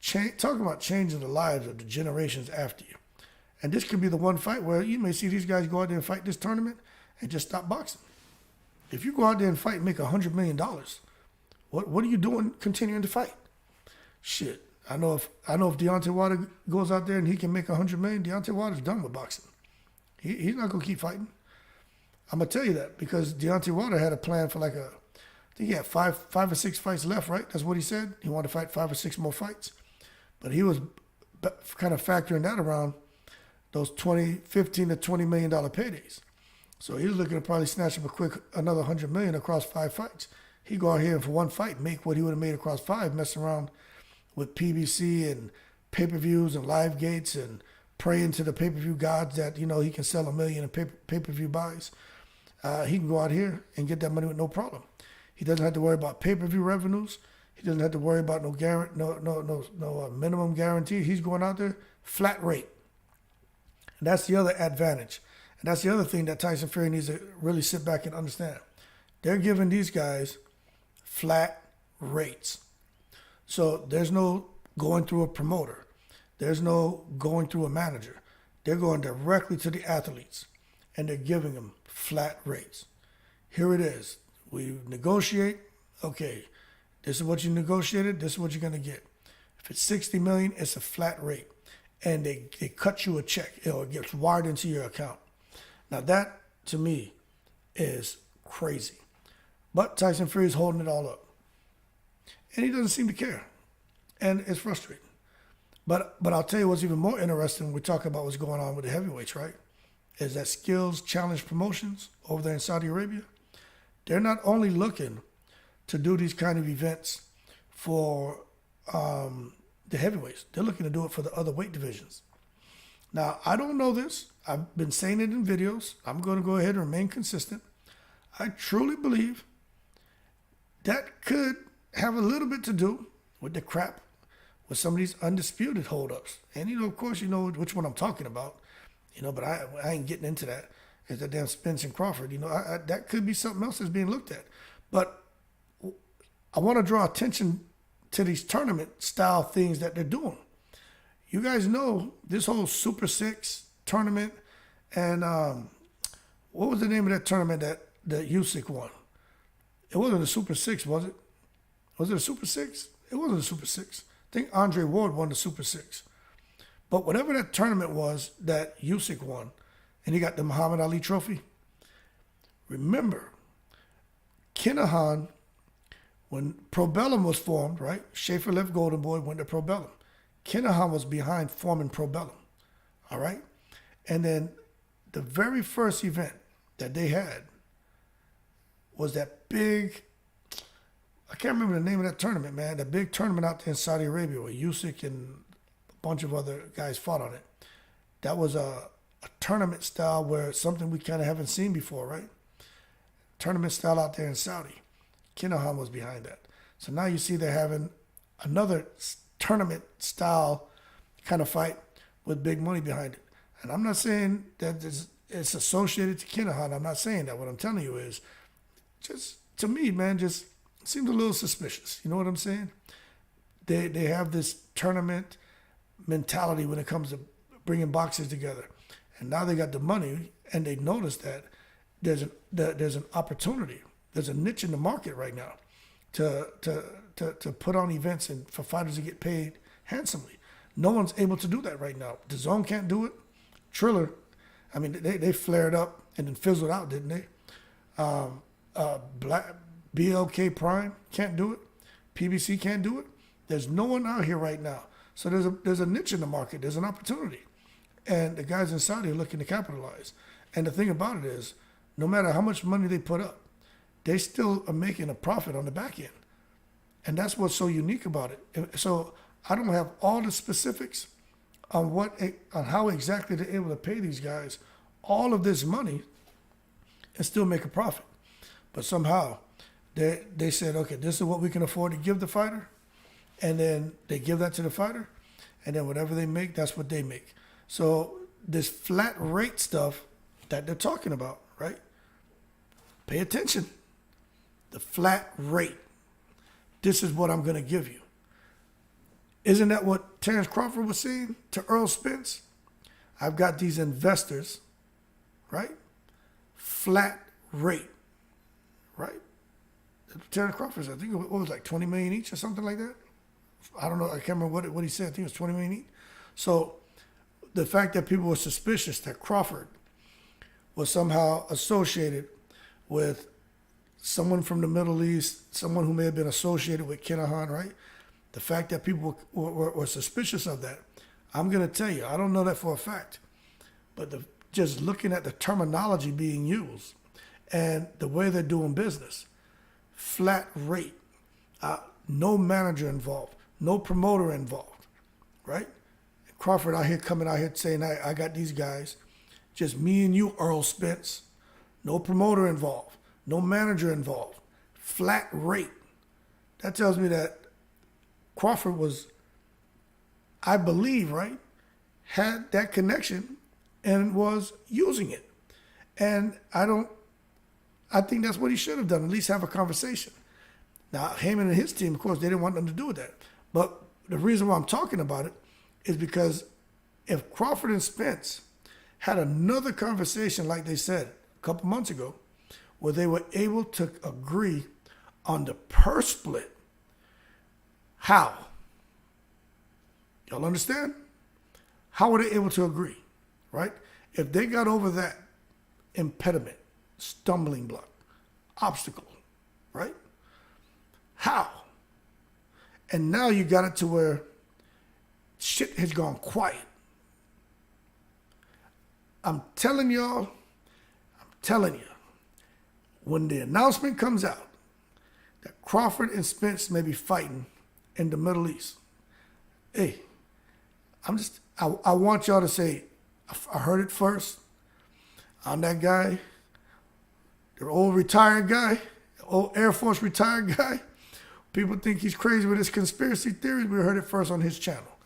Talking about changing the lives of the generations after you. And this could be the one fight where you may see these guys go out there and fight this tournament and just stop boxing. If you go out there and fight and make $100 million, what are you doing continuing to fight? Shit. I know if Deontay Wilder goes out there and he can make $100 million, Deontay Wilder's done with boxing. He's not going to keep fighting. I'm going to tell you that because Deontay Wilder had a plan for I think he had five or six fights left, right? That's what he said. He wanted to fight 5 or 6 more fights. But he was kind of factoring that around those $15 to $20 million paydays. So he was looking to probably snatch up another $100 million across 5 fights. He'd go out here and for one fight make what he would have made across 5, messing around with PBC and pay-per-views and live gates and praying to the pay-per-view gods that, he can sell $1 million in pay-per-view buys. He can go out here and get that money with no problem. He doesn't have to worry about pay-per-view revenues. He doesn't have to worry about no minimum guarantee. He's going out there flat rate. And that's the other advantage. And that's the other thing that Tyson Fury needs to really sit back and understand. They're giving these guys flat rates. So there's no going through a promoter. There's no going through a manager. They're going directly to the athletes, and they're giving them flat rates. Here it is. We negotiate. Okay, this is what you negotiated. This is what you're going to get. If it's $60 million, it's a flat rate. And they cut you a check. It gets wired into your account. Now that, to me, is crazy. But Tyson Fury is holding it all up. And he doesn't seem to care. And it's frustrating. But I'll tell you what's even more interesting when we talk about what's going on with the heavyweights, right? Is that Skills Challenge Promotions over there in Saudi Arabia, they're not only looking to do these kind of events for the heavyweights. They're looking to do it for the other weight divisions. Now, I don't know this. I've been saying it in videos. I'm going to go ahead and remain consistent. I truly believe that could have a little bit to do with the crap with some of these undisputed holdups. And, of course, you know which one I'm talking about. But I ain't getting into that. It's that damn Spence and Crawford. That could be something else that's being looked at. But I want to draw attention to these tournament-style things that they're doing. You guys know this whole Super 6 tournament, and what was the name of that tournament that Usyk won? It wasn't a Super 6, was it? Was it a Super 6? It wasn't a Super 6. I think Andre Ward won the Super 6. But whatever that tournament was that Usyk won, and he got the Muhammad Ali trophy, Remember, Kinahan, when Probellum was formed, right? Schaefer left Golden Boy, went to Probellum. Kinahan was behind forming Probellum, all right? And then the very first event that they had was that big, I can't remember the name of that tournament, man. That big tournament out there in Saudi Arabia where Usyk and a bunch of other guys fought on it. That was a tournament style where something we kind of haven't seen before, right? Tournament style out there in Saudi. Kinahan was behind that. So now you see they're having another tournament style kind of fight with big money behind it. And I'm not saying that it's associated to Kinahan. I'm not saying that. What I'm telling you is, just to me, man, just seems a little suspicious. You know what I'm saying? They have this tournament mentality when it comes to bringing boxers together. And now they got the money, and they noticed that there's an opportunity. There's a niche in the market right now to put on events and for fighters to get paid handsomely. No one's able to do that right now. The Zone can't do it. Triller, I mean, they flared up and then fizzled out, didn't they? BLK Prime can't do it. PBC can't do it. There's no one out here right now. So there's a niche in the market. There's an opportunity. And the guys in Saudi are looking to capitalize. And the thing about it is, no matter how much money they put up, they still are making a profit on the back end. And that's what's so unique about it. So I don't have all the specifics on how exactly they're able to pay these guys all of this money and still make a profit. But somehow they said, okay, this is what we can afford to give the fighter. And then they give that to the fighter. And then whatever they make, that's what they make. So this flat rate stuff that they're talking about, right? Pay attention. The flat rate. This is what I'm going to give you. Isn't that what Terrence Crawford was saying to Earl Spence? I've got these investors, right? Flat rate, right? Terrence Crawford said, I think it was like 20 million each or something like that. I don't know. I can't remember what he said. I think it was 20 million each. So the fact that people were suspicious that Crawford was somehow associated with someone from the Middle East, someone who may have been associated with Kinahan, right? The fact that people were suspicious of that, I'm going to tell you, I don't know that for a fact, but just looking at the terminology being used and the way they're doing business, flat rate, no manager involved, no promoter involved, right? Crawford coming out here saying, I got these guys, just me and you, Earl Spence, no promoter involved, no manager involved, flat rate. That tells me that Crawford was, I believe, right, had that connection and was using it. And I think that's what he should have done, at least have a conversation. Now, Heyman and his team, of course, they didn't want them to do that. But the reason why I'm talking about it is because if Crawford and Spence had another conversation, like they said a couple months ago, where they were able to agree on the purse split, how? Y'all understand? How were they able to agree, right? If they got over that impediment, stumbling block, obstacle, right? How? And now you got it to where shit has gone quiet. I'm telling you, when the announcement comes out that Crawford and Spence may be fighting in the Middle East, hey, I want y'all to say, I heard it first. I'm that guy, the old retired guy, the old Air Force retired guy. People think he's crazy with his conspiracy theories. We heard it first on his channel.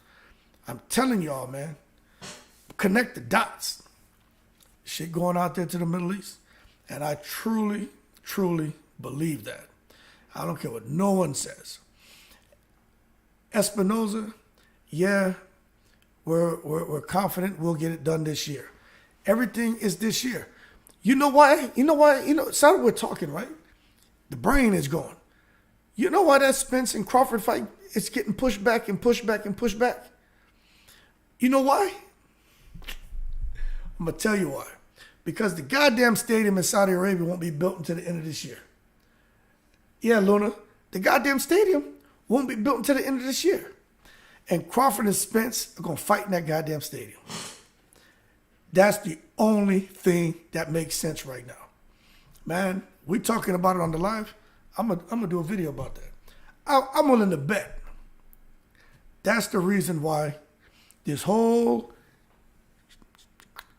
I'm telling y'all, man, connect the dots. Shit going out there to the Middle East. And I truly, truly believe that. I don't care what no one says. Espinoza, yeah, we're confident we'll get it done this year. Everything is this year. You know why? It's not we're talking, right? The brain is going. You know why that Spence and Crawford fight is getting pushed back and pushed back and pushed back? You know why? I'm going to tell you why. because the goddamn stadium in Saudi Arabia won't be built until the end of this year. Yeah, Luna, the goddamn stadium won't be built until the end of this year. And Crawford and Spence are going to fight in that goddamn stadium. That's the only thing that makes sense right now. Man, we talking about it on the live. I'm gonna do a video about that. I'm willing to bet. That's the reason why this whole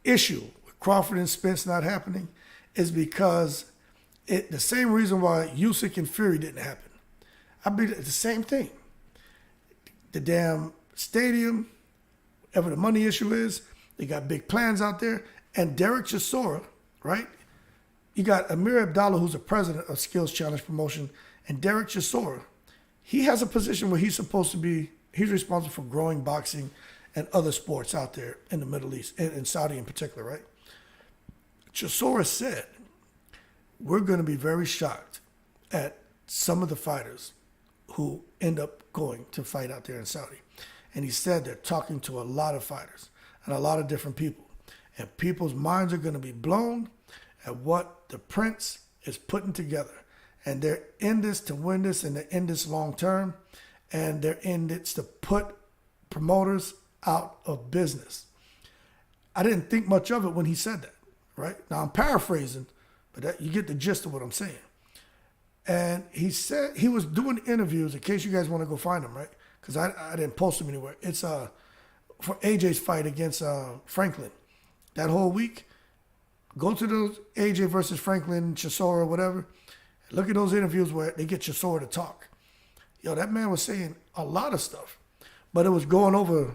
issue with Crawford and Spence not happening is because the same reason why Usyk and Fury didn't happen. I mean, it's the same thing. The damn stadium, whatever the money issue is, they got big plans out there. And Derek Chisora, right? You got Amir Abdallah, who's the president of Skills Challenge Promotion, and Derek Chisora. He has a position where he's supposed to be, he's responsible for growing boxing and other sports out there in the Middle East, in Saudi in particular, right? Chisora said, we're going to be very shocked at some of the fighters who end up going to fight out there in Saudi. And he said they're talking to a lot of fighters and a lot of different people. And people's minds are going to be blown at what the prince is putting together. And they're in this to win this, and they're in this long term. And they're in this to put promoters out of business. I didn't think much of it when he said that, right? Now I'm paraphrasing, but you get the gist of what I'm saying. And he said he was doing interviews, in case you guys want to go find them, right? Because I didn't post them anywhere. It's for AJ's fight against Franklin. That whole week, go to those AJ versus Franklin, Chisora, whatever. Look at those interviews where they get Chisora to talk. Yo, that man was saying a lot of stuff, but it was going over,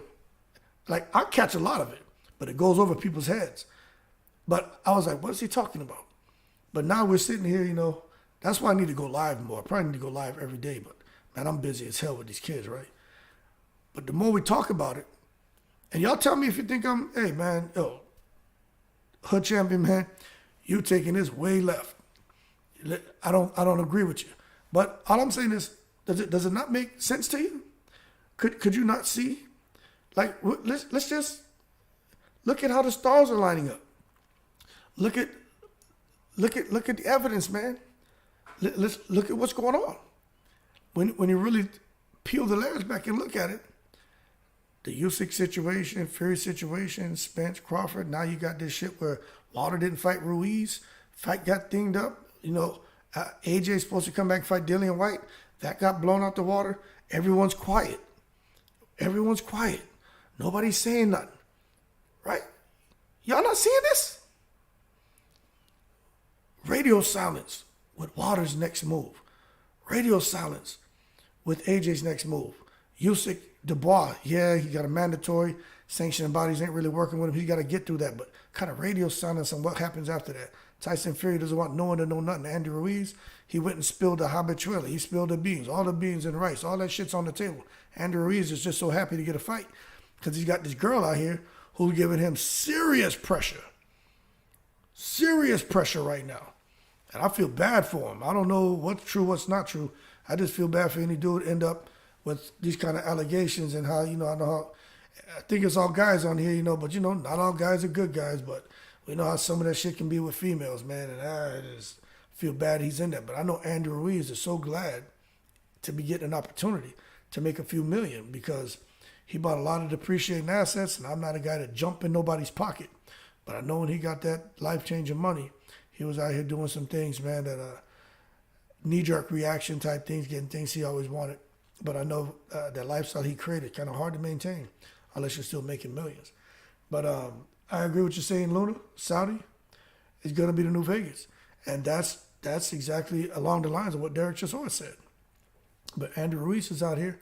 like, I catch a lot of it, but it goes over people's heads. But I was like, what is he talking about? But now we're sitting here, you know, that's why I need to go live more. I probably need to go live every day, but man, I'm busy as hell with these kids, right? But the more we talk about it, and y'all tell me if you think hey man, yo, Hood Champion, man, you taking this way left. I don't agree with you. But all I'm saying is, does it not make sense to you? Could you not see? Like, let's just look at how the stars are lining up. Look at the evidence, man. Let's look at what's going on. When you really peel the layers back and look at it, the Usyk situation, Fury situation, Spence, Crawford. Now you got this shit where Wilder didn't fight Ruiz. Fight got dinged up. You know, AJ's supposed to come back and fight Dillian White. That got blown out the water. Everyone's quiet. Everyone's quiet. Nobody's saying nothing. Right? Y'all not seeing this? Radio silence with Wilder's next move. Radio silence with AJ's next move. Usyk, Dubois, yeah, he got a mandatory. Sanctioning bodies ain't really working with him. He got to get through that. But kind of radio silence on what happens after that. Tyson Fury doesn't want no one to know nothing. Andy Ruiz, he went and spilled the habichuela. He spilled the beans, all the beans and rice. All that shit's on the table. Andy Ruiz is just so happy to get a fight because he's got this girl out here who's giving him serious pressure. Serious pressure right now. And I feel bad for him. I don't know what's true, what's not true. I just feel bad for any dude end up with these kind of allegations and how, you know, I think it's all guys on here, you know, but, you know, not all guys are good guys, but we know how some of that shit can be with females, man, and I just feel bad he's in there. But I know Andrew Ruiz is so glad to be getting an opportunity to make a few million because he bought a lot of depreciating assets, and I'm not a guy to jump in nobody's pocket. But I know when he got that life-changing money, he was out here doing some things, man, that knee-jerk reaction type things, getting things he always wanted. But I know that lifestyle he created, kind of hard to maintain unless you're still making millions. But I agree with you saying, Luna, Saudi is going to be the new Vegas. And that's exactly along the lines of what Derek Chisora said. But Andrew Ruiz is out here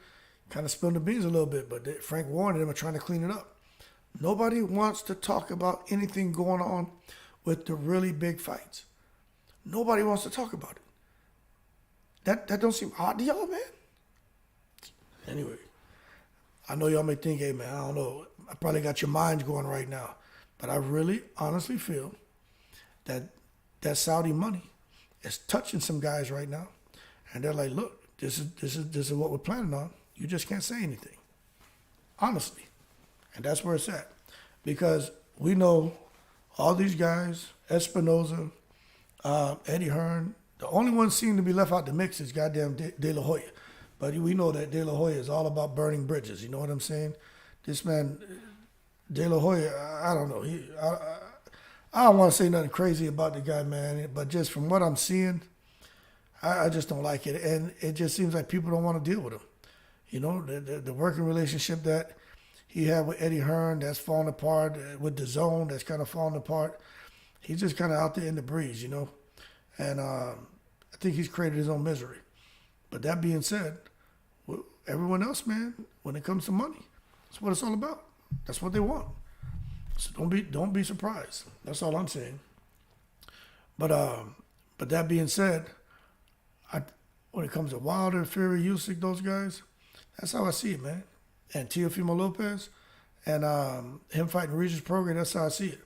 kind of spilling the beans a little bit, but Frank Warren and them are trying to clean it up. Nobody wants to talk about anything going on with the really big fights. Nobody wants to talk about it. That don't seem odd to y'all, man? Anyway, I know y'all may think, hey, man, I don't know. I probably got your minds going right now. But I really, honestly feel that Saudi money is touching some guys right now. And they're like, look, this is what we're planning on. You just can't say anything. Honestly. And that's where it's at. Because we know all these guys Espinoza, Eddie Hearn. The only one seemed to be left out the mix is goddamn De La Hoya. But we know that De La Hoya is all about burning bridges. You know what I'm saying? This man, De La Hoya, I don't know. I don't want to say nothing crazy about the guy, man. But just from what I'm seeing, I just don't like it. And it just seems like people don't want to deal with him. You know, the working relationship that he had with Eddie Hearn, that's falling apart. With the zone, that's kind of falling apart. He's just kind of out there in the breeze, you know. And I think he's created his own misery. But that being said, everyone else, man, when it comes to money, that's what it's all about. That's what they want. So don't be surprised. That's all I'm saying. But that being said, when it comes to Wilder, Fury, Usyk, those guys, that's how I see it, man. And Teofimo Lopez, and him fighting Regis Prograis, that's how I see it.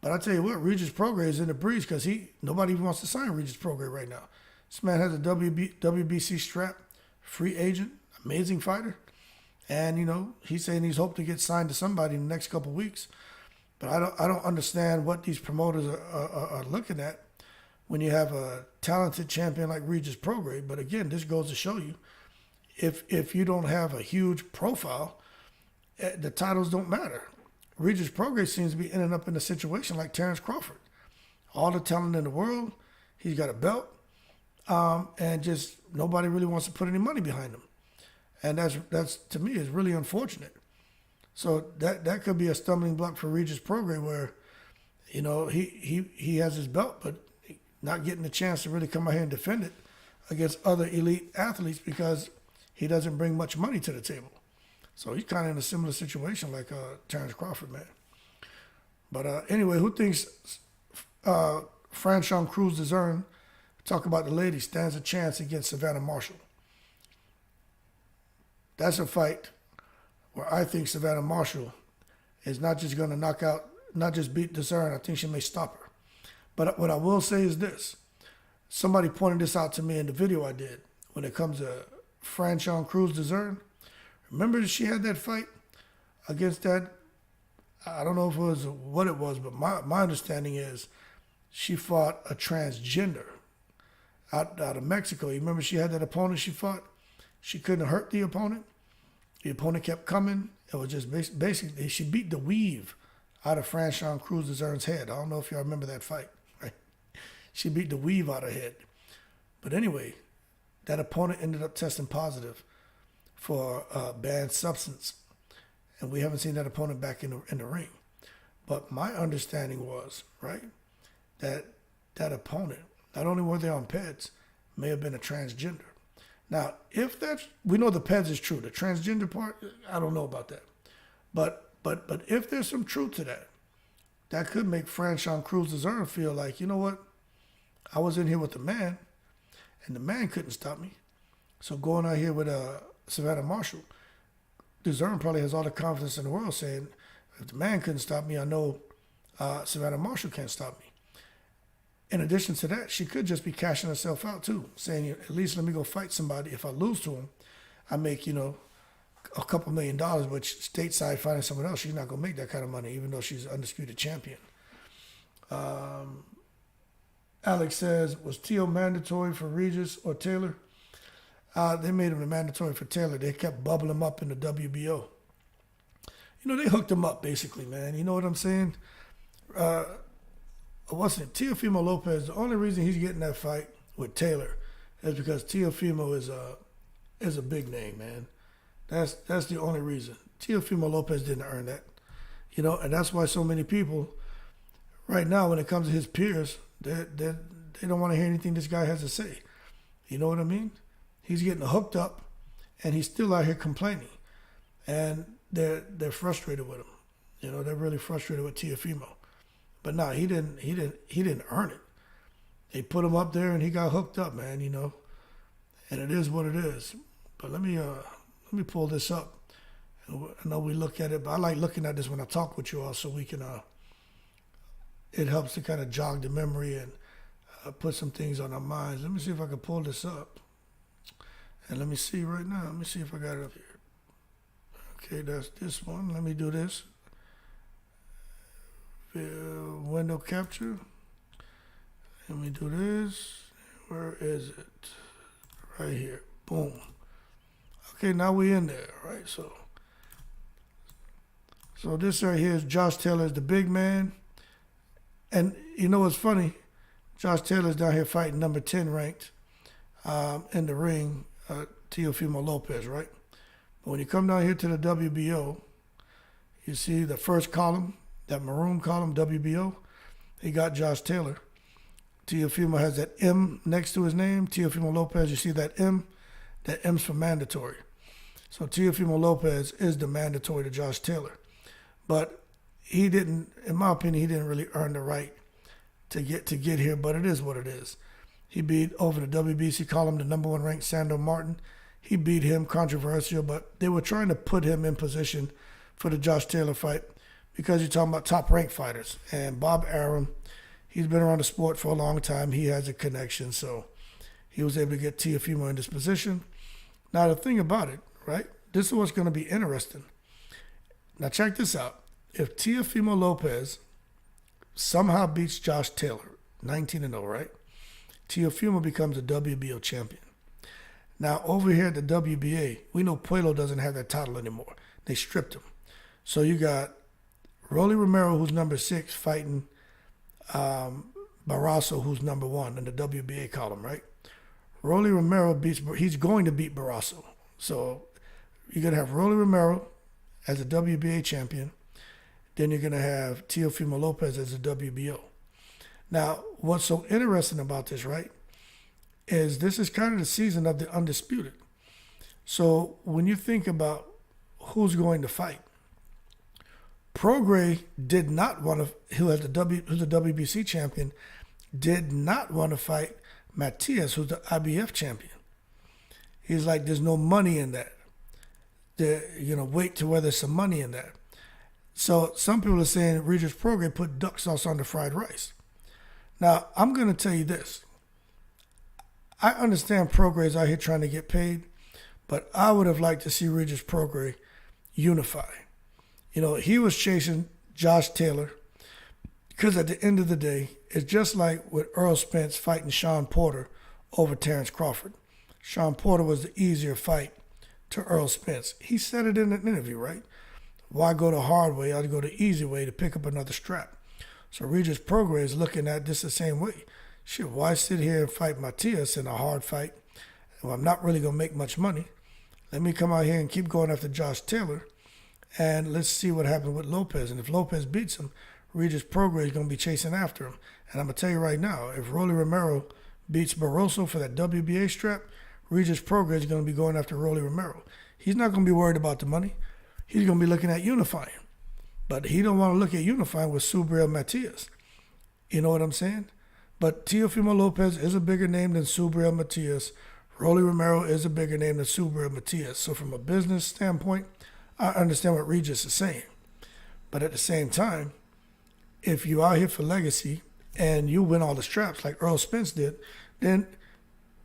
But I tell you what, Regis Prograis is in the breeze because nobody even wants to sign Regis Prograis right now. This man has a WBC strap, free agent, amazing fighter. And, you know, he's saying he's hoping to get signed to somebody in the next couple of weeks. But I don't understand what these promoters are looking at when you have a talented champion like Regis Prograis. But again, this goes to show you, if you don't have a huge profile, the titles don't matter. Regis Prograis seems to be ending up in a situation like Terrence Crawford. All the talent in the world, he's got a belt, and just nobody really wants to put any money behind him. And that's to me is really unfortunate. So that could be a stumbling block for Regis Prograis, where, you know, he has his belt, but not getting the chance to really come out here and defend it against other elite athletes because he doesn't bring much money to the table. So he's kind of in a similar situation like Terrence Crawford, man. But anyway, who thinks Franchon Cruz-Dezurn, talk about the lady, stands a chance against Savannah Marshall? That's a fight where I think Savannah Marshall is not just going to knock out, not just beat Dezurn, I think she may stop her. But what I will say is this. Somebody pointed this out to me in the video I did when it comes to Franchon Cruz-Dezurn. Remember she had that fight against that, I don't know if it was what it was, but my understanding is she fought a transgender out of Mexico. You remember she had that opponent she fought? She couldn't hurt the opponent. The opponent kept coming. It was just basically, she beat the weave out of Franchon Cruz-Dezurn's head. I don't know if y'all remember that fight. Right? She beat the weave out of her head. But anyway, that opponent ended up testing positive for a banned substance. And we haven't seen that opponent back in the ring. But my understanding was, right, that opponent, not only were they on PEDs, may have been a transgender. Now, if that's, we know the PEDs is true. The transgender part, I don't know about that. But if there's some truth to that, that could make Franchon Cruz-Dezurn feel like, you know what, I was in here with the man, and the man couldn't stop me. So going out here with Savannah Marshall, Dezurn probably has all the confidence in the world saying, if the man couldn't stop me, I know Savannah Marshall can't stop me. In addition to that, she could just be cashing herself out too, saying, at least let me go fight somebody. If I lose to him, I make, you know, a couple $1 million, which stateside fighting someone else, she's not going to make that kind of money, even though she's an undisputed champion. Alex says, was Teo mandatory for Regis or Taylor? They made him mandatory for Taylor. They kept bubbling him up in the WBO. You know, they hooked him up, basically, man. You know what I'm saying? What's it? Teofimo Lopez, the only reason he's getting that fight with Taylor is because Teofimo is a big name, man. That's the only reason. Teofimo Lopez didn't earn that. You know, and that's why so many people right now, when it comes to his peers, they don't want to hear anything this guy has to say. You know what I mean? He's getting hooked up, and he's still out here complaining, and they're frustrated with him. You know, they're really frustrated with Teofimo. But no, he didn't earn it. They put him up there, and he got hooked up, man. You know, and it is what it is. But let me pull this up. I know we look at it, but I like looking at this when I talk with you all, so we can. It helps to kind of jog the memory and put some things on our minds. Let me see if I can pull this up. And let me see right now. Let me see if I got it up here. Okay, that's this one. Let me do this. Window capture. Let me do this. Where is it? Right here. Boom. Okay, now we in there, right? So this right here is Josh Taylor is the big man. And you know what's funny? Josh Taylor's down here fighting number 10 ranked in the ring, Teofimo Lopez, right? But when you come down here to the WBO, you see the first column, that maroon column, WBO, he got Josh Taylor. Teofimo has that M next to his name. Teofimo Lopez, you see that M? That M's for mandatory. So Teofimo Lopez is the mandatory to Josh Taylor. But he didn't, in my opinion, he didn't really earn the right to get here, but it is what it is. He beat over the WBC column, the number 1 ranked Sandor Martin. He beat him, controversial, but they were trying to put him in position for the Josh Taylor fight because you're talking about top-ranked fighters. And Bob Arum, he's been around the sport for a long time. He has a connection, so he was able to get Teofimo in this position. Now, the thing about it, right, this is what's going to be interesting. Now, check this out. If Teofimo Lopez somehow beats Josh Taylor, 19-0, right, Teofimo becomes a WBO champion. Now, over here at the WBA, we know Puello doesn't have that title anymore. They stripped him. So you got Rolly Romero, who's number 6, fighting Barrasso, who's number 1 in the WBA column, right? Rolly Romero he's going to beat Barrasso. So you're going to have Rolly Romero as a WBA champion. Then you're going to have Teofimo Lopez as a WBO. Now, what's so interesting about this, right, is this is kind of the season of the undisputed. So when you think about who's going to fight, Prograis did not want to, who's the WBC champion, did not want to fight Matias, who's the IBF champion. He's like, there's no money in that. Wait till where there's some money in that. So some people are saying Regis Prograis put duck sauce on the fried rice. Now, I'm going to tell you this. I understand Prograis out here trying to get paid, but I would have liked to see Regis Prograis unify. He was chasing Josh Taylor because at the end of the day, it's just like with Earl Spence fighting Sean Porter over Terrence Crawford. Sean Porter was the easier fight to Earl Spence. He said it in an interview, right? Why go the hard way? I'd go the easy way to pick up another strap. So Regis Prograis is looking at this the same way. Shit, why sit here and fight Matias in a hard fight? Well, I'm not really going to make much money. Let me come out here and keep going after Josh Taylor, and let's see what happens with Lopez. And if Lopez beats him, Regis Prograis is going to be chasing after him. And I'm going to tell you right now, if Rolly Romero beats Barroso for that WBA strap, Regis Prograis is going to be going after Rolly Romero. He's not going to be worried about the money. He's going to be looking at unifying. But he don't want to look at unifying with Subriel Matias. You know what I'm saying? But Teofimo Lopez is a bigger name than Subriel Matias. Rolly Romero is a bigger name than Subriel Matias. So from a business standpoint, I understand what Regis is saying. But at the same time, if you out here for legacy and you win all the straps like Earl Spence did, then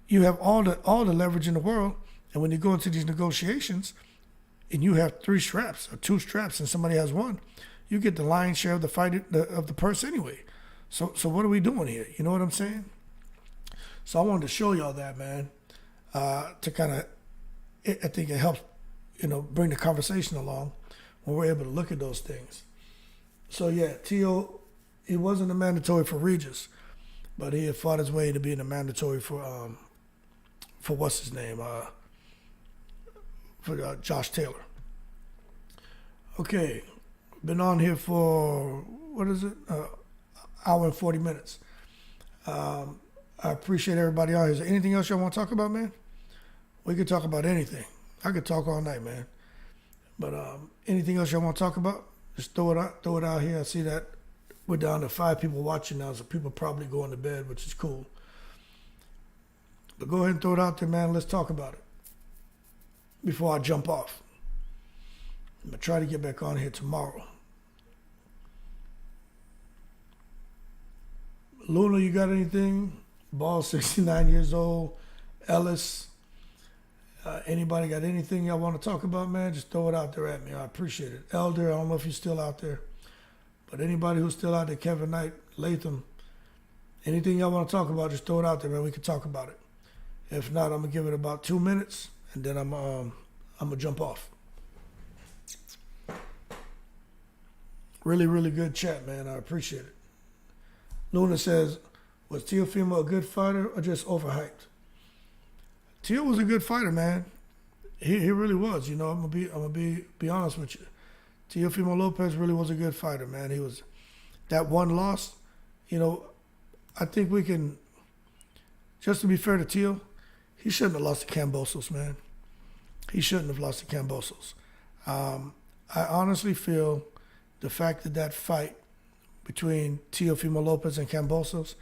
you have all the leverage in the world. And when you go into these negotiations and you have 3 straps or 2 straps and somebody has 1, you get the lion's share of the fight of the purse anyway. So what are we doing here? You know what I'm saying? So I wanted to show y'all that, man, to kind of, I think it helps, bring the conversation along when we're able to look at those things. So yeah, Teo, he wasn't a mandatory for Regis, but he had fought his way to being a mandatory for what's his name, for Josh Taylor. Okay, been on here for, what is it, hour and 40 minutes. I appreciate everybody on here. Is there anything else y'all want to talk about, man? We could talk about anything. I could talk all night, man. But anything else y'all want to talk about? Just throw it out here. I see that we're down to 5 people watching now, so people probably going to bed, which is cool. But go ahead and throw it out there, man. Let's talk about it before I jump off. I'm going to try to get back on here tomorrow. Luna, you got anything? Ball, 69 years old. Ellis, anybody got anything y'all want to talk about, man? Just throw it out there at me. I appreciate it. Elder, I don't know if you're still out there. But anybody who's still out there, Kevin Knight, Latham, Anything y'all want to talk about, just throw it out there, man. We can talk about it. If not, I'm gonna give it about 2 minutes, and then I'm gonna jump off. Really, really good chat, man. I appreciate it. Luna says, was Teofimo a good fighter or just overhyped? Teo was a good fighter, man. He really was. You know, I'm gonna be honest with you. Teofimo Lopez really was a good fighter, man. He was that one loss. You know, I think we can. Just to be fair to Teo, he shouldn't have lost to Kambosos, man. He shouldn't have lost to Kambosos. I honestly feel the fact that fight between Teofimo Lopez and Kambosos,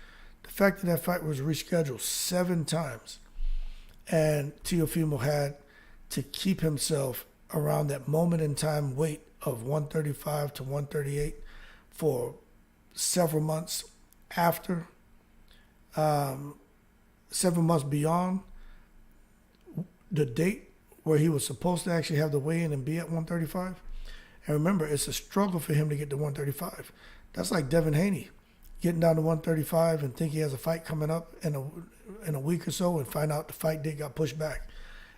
the fact that fight was rescheduled 7 times, and Teofimo had to keep himself around that moment in time weight of 135 to 138 for several months after, 7 months beyond the date where he was supposed to actually have the weigh-in and be at 135. And remember, it's a struggle for him to get to 135. That's like Devin Haney getting down to 135 and think he has a fight coming up in a week or so and find out the fight date got pushed back.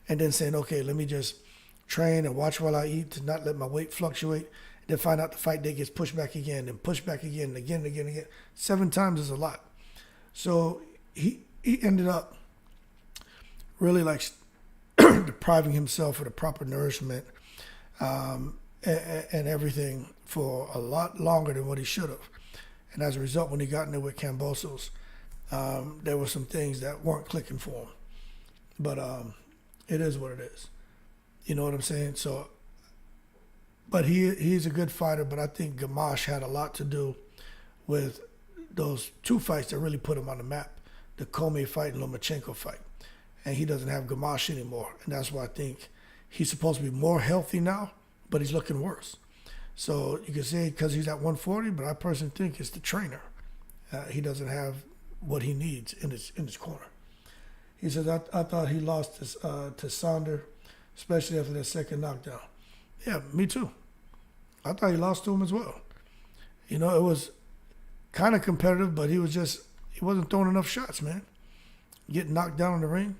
And then saying, okay, let me just train and watch while I eat to not let my weight fluctuate. Then find out the fight date gets pushed back again and pushed back again and again and again and again. 7 times is a lot. So he ended up really like depriving himself of the proper nourishment and everything for a lot longer than what he should have. And as a result, when he got in there with Kambosos, there were some things that weren't clicking for him. But it is what it is. You know what I'm saying? So, but he's a good fighter, but I think Gamache had a lot to do with those 2 fights that really put him on the map, the Comey fight and Lomachenko fight. And he doesn't have Gamache anymore. And that's why I think he's supposed to be more healthy now, but he's looking worse. So you can say because he's at 140, but I personally think it's the trainer. He doesn't have what he needs in his corner. He says, I thought he lost to Sonder, especially after that second knockdown. Yeah, me too. I thought he lost to him as well. You know, it was kind of competitive, but he wasn't throwing enough shots, man. Getting knocked down in the ring,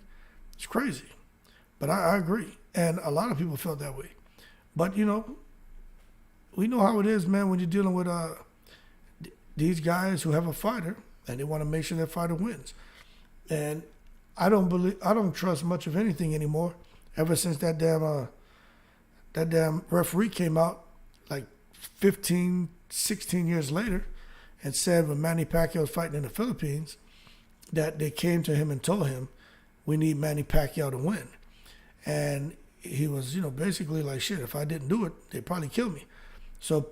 it's crazy. But I agree. And a lot of people felt that way. But, you know, we know how it is, man, when you're dealing with these guys who have a fighter and they want to make sure their fighter wins. And I don't trust much of anything anymore ever since that damn referee came out like 15, 16 years later and said when Manny Pacquiao was fighting in the Philippines that they came to him and told him, we need Manny Pacquiao to win. And he was, you know, basically like, shit, if I didn't do it, they'd probably kill me. So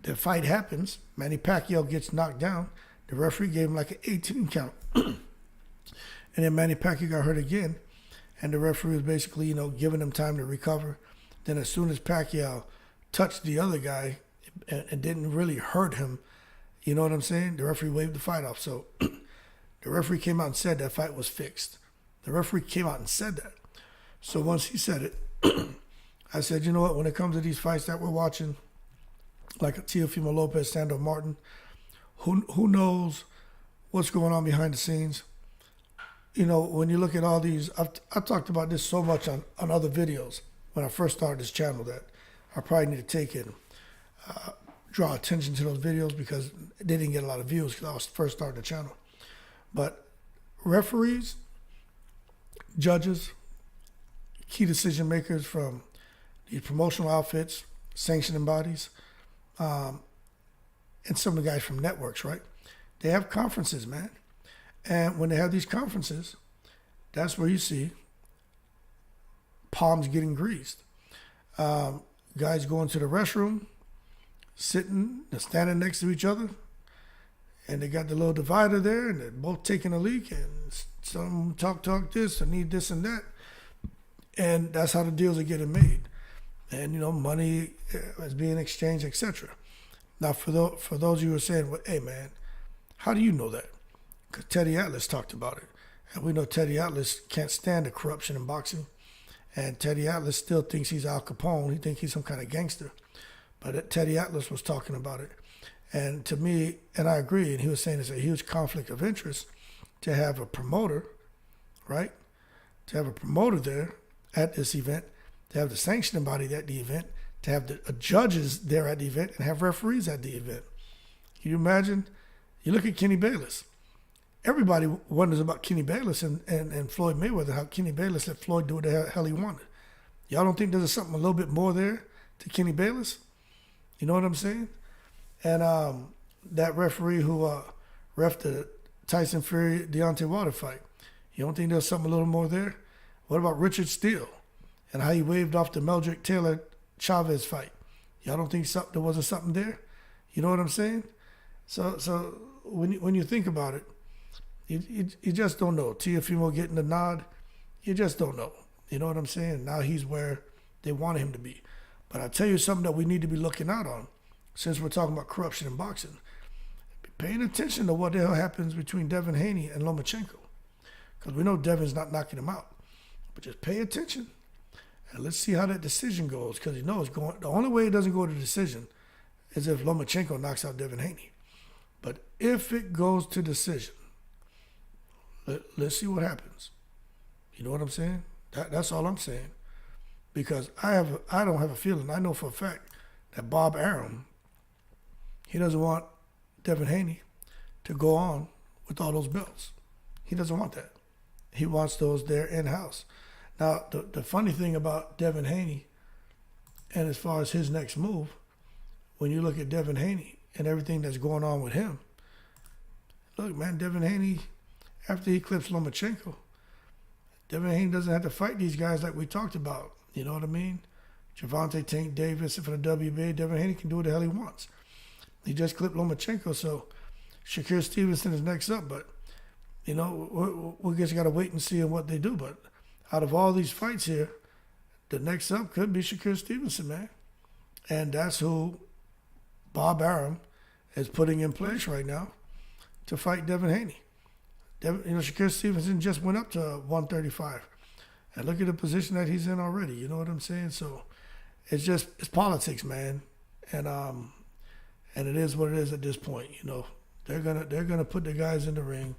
the fight happens. Manny Pacquiao gets knocked down. The referee gave him like an 18 count. And then Manny Pacquiao got hurt again. And the referee was basically, you know, giving him time to recover. Then as soon as Pacquiao touched the other guy and didn't really hurt him, you know what I'm saying? The referee waved the fight off. So the referee came out and said that fight was fixed. The referee came out and said that. So once he said it, I said, you know what? When it comes to these fights that we're watching, like a Teofimo Lopez, Sandor Martin, who knows what's going on behind the scenes? You know, when you look at all these, I've talked about this so much on other videos when I first started this channel that I probably need to take and draw attention to those videos because they didn't get a lot of views because I was first starting the channel. But referees, judges, key decision makers from these promotional outfits, sanctioning bodies, and some of the guys from networks, right? They have conferences, man. And when they have these conferences, that's where you see palms getting greased. Guys going to the restroom, sitting, standing next to each other, and they got the little divider there, and they're both taking a leak, and some talk this, or need this and that. And that's how the deals are getting made. And, you know, money is being exchanged, etc. Now, for those of you who are saying, well, hey, man, how do you know that? Because Teddy Atlas talked about it. And we know Teddy Atlas can't stand the corruption in boxing. And Teddy Atlas still thinks he's Al Capone. He thinks he's some kind of gangster. But Teddy Atlas was talking about it. And to me, and I agree, and he was saying it's a huge conflict of interest to have a promoter, right? To have a promoter there at this event, to have the sanctioning body at the event, to have the judges there at the event, and have referees at the event. Can you imagine? You look at Kenny Bayless. Everybody wonders about Kenny Bayless and Floyd Mayweather, how Kenny Bayless let Floyd do what the hell he wanted. Y'all don't think there's something a little bit more there to Kenny Bayless? You know what I'm saying? And that referee who ref the Tyson Fury Deontay Wilder fight, you don't think there's something a little more there? What about Richard Steele and how he waved off the Meldrick Taylor Chavez fight? Y'all don't think there wasn't something there? You know what I'm saying? So when you think about it, you just don't know. Teofimo getting the nod, you just don't know. You know what I'm saying? Now he's where they wanted him to be. But I'll tell you something that we need to be looking out on, since we're talking about corruption in boxing. Be paying attention to what the hell happens between Devin Haney and Lomachenko. Because we know Devin's not knocking him out. But just pay attention and let's see how that decision goes. Because you know it's going. The only way it doesn't go to decision is if Lomachenko knocks out Devin Haney. But if it goes to decision, let's see what happens. You know what I'm saying? That's all I'm saying. Because I don't have a feeling. I know for a fact that Bob Arum, he doesn't want Devin Haney to go on with all those belts. He doesn't want that. He wants those there in-house. Now, the funny thing about Devin Haney, and as far as his next move, when you look at Devin Haney and everything that's going on with him, look, man, Devin Haney, after he clips Lomachenko, Devin Haney doesn't have to fight these guys like we talked about. You know what I mean? Gervonta Tank Davis for the WBA, Devin Haney can do what the hell he wants. He just clipped Lomachenko, so Shakur Stevenson is next up. But, you know, we just got to wait and see what they do. But out of all these fights here, the next up could be Shakur Stevenson, man. And that's who Bob Arum is putting in place right now to fight Devin Haney. Shakur Stevenson just went up to 135. And look at the position that he's in already. You know what I'm saying? So it's politics, man. And it is what it is at this point. You know, they're gonna put the guys in the ring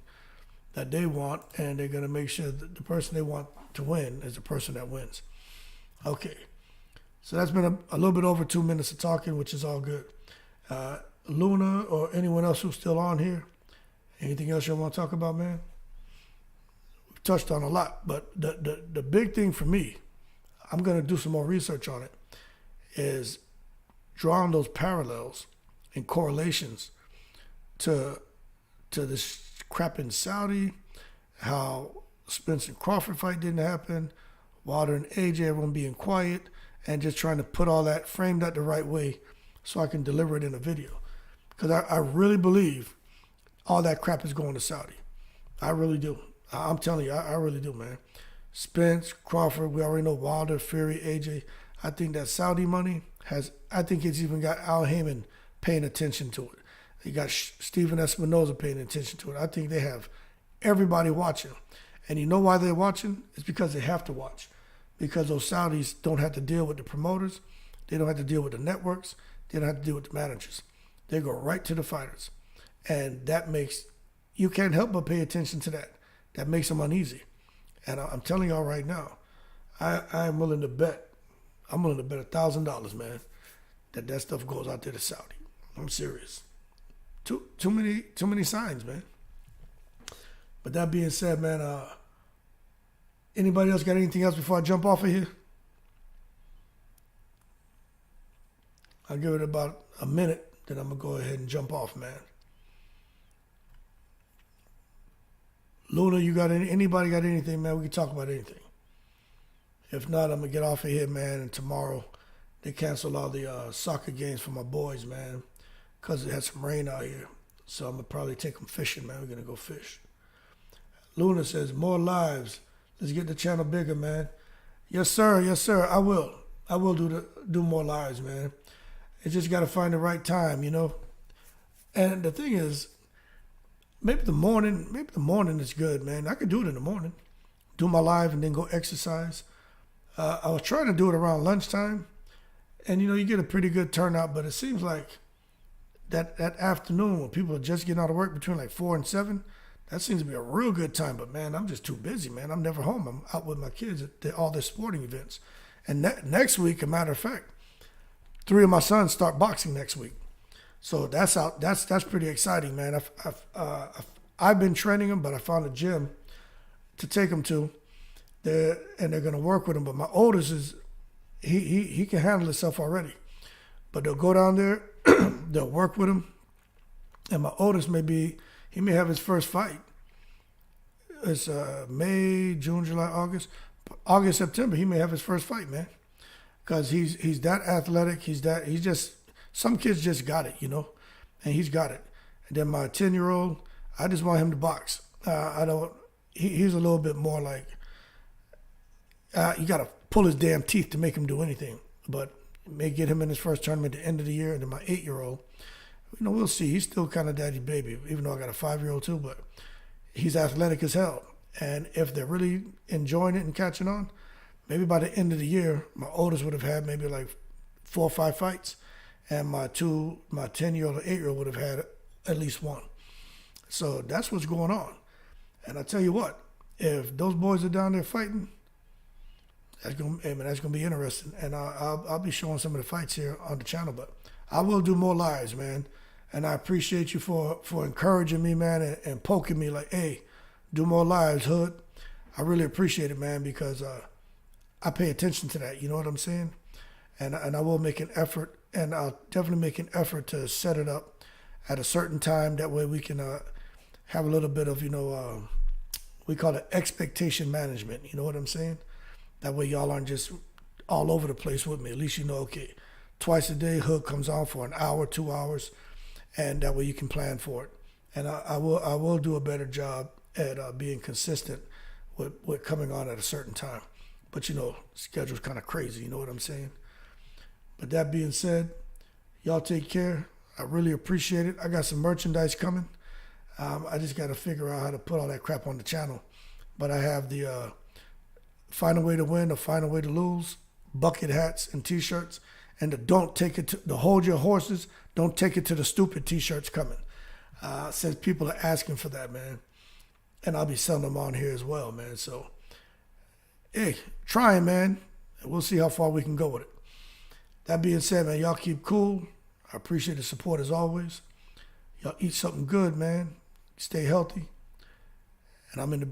that they want, and they're gonna make sure that the person they want to win is the person that wins. Okay, so that's been a little bit over 2 minutes of talking, which is all good. Luna or anyone else who's still on here, anything else you want to talk about, man? We've touched on a lot, but the big thing for me, I'm gonna do some more research on it, is drawing those parallels and correlations to this crap in Saudi, how Spence and Crawford fight didn't happen, Wilder and AJ, everyone being quiet, and just trying to put all that, frame that the right way so I can deliver it in a video. Because I really believe all that crap is going to Saudi. I really do. I'm telling you, I really do, man. Spence, Crawford, we already know Wilder, Fury, AJ. I think that Saudi money I think it's even got Al Heyman paying attention to it. You got Steven Espinoza paying attention to it. I think they have everybody watching. And you know why they're watching? It's because they have to watch. Because those Saudis don't have to deal with the promoters. They don't have to deal with the networks. They don't have to deal with the managers. They go right to the fighters. And that makes, you can't help but pay attention to that. That makes them uneasy. And I'm telling y'all right now, I'm willing to bet $1,000, man, that stuff goes out there to Saudi. I'm serious. Too many signs, man. But that being said, man, anybody else got anything else before I jump off of here? I'll give it about a minute, then I'm going to go ahead and jump off, man. Luna, you got anybody got anything, man? We can talk about anything. If not, I'm going to get off of here, man, and tomorrow they cancel all the soccer games for my boys, man, because it had some rain out here. So I'm going to probably take them fishing, man. We're going to go fish. Luna says, more lives. Let's get the channel bigger, man. Yes, sir. Yes, sir. I will. I will do more lives, man. It's just got to find the right time, you know. And the thing is, maybe the morning is good, man. I could do it in the morning. Do my live and then go exercise. I was trying to do it around lunchtime. And, you know, you get a pretty good turnout, but it seems like that afternoon when people are just getting out of work between like 4 and 7, that seems to be a real good time. But man, I'm just too busy, man. I'm never home. I'm out with my kids at all their sporting events. And next week, a matter of fact, 3 of my sons start boxing next week. So that's out. That's pretty exciting, man. I've been training them, but I found a gym to take them to. They're going to work with him. But my oldest is he can handle himself already. But they'll go down there, they'll work with him, and my oldest may have his first fight. It's May, June, July, August, September. He may have his first fight, man, because he's that athletic. He's just some kids just got it, you know, and he's got it. And then my 10-year-old, I just want him to box. He's a little bit more like you got to pull his damn teeth to make him do anything, but. May get him in his first tournament at the end of the year. And then my 8-year-old, you know, we'll see. He's still kind of daddy baby, even though I got a 5-year-old too, but he's athletic as hell. And if they're really enjoying it and catching on, maybe by the end of the year, my oldest would have had maybe like 4 or 5 fights, and my 10-year-old or 8-year-old would have had at least 1. So that's what's going on. And I tell you what, if those boys are down there fighting, that's gonna be interesting, and I'll be showing some of the fights here on the channel. But I will do more lives, man. And I appreciate you for encouraging me, man, and poking me like, hey, do more lives, Hood. I really appreciate it, man, because I pay attention to that. You know what I'm saying? And I will make an effort, and I'll definitely make an effort to set it up at a certain time. That way we can have a little bit of, you know, we call it expectation management. You know what I'm saying? That way y'all aren't just all over the place with me. At least you know, okay, twice a day, Hood comes on for an hour, 2 hours, and that way you can plan for it. And I will do a better job at being consistent with coming on at a certain time. But, you know, schedule's kind of crazy, you know what I'm saying? But that being said, y'all take care. I really appreciate it. I got some merchandise coming. I just got to figure out how to put all that crap on the channel. But I have the... Find a way to win or find a way to lose, bucket hats and t-shirts, and the hold your horses, don't take it to the stupid t-shirts coming. Since people are asking for that, man. And I'll be selling them on here as well, man. So, hey, trying, man. And we'll see how far we can go with it. That being said, man, y'all keep cool. I appreciate the support as always. Y'all eat something good, man. Stay healthy. And I'm in the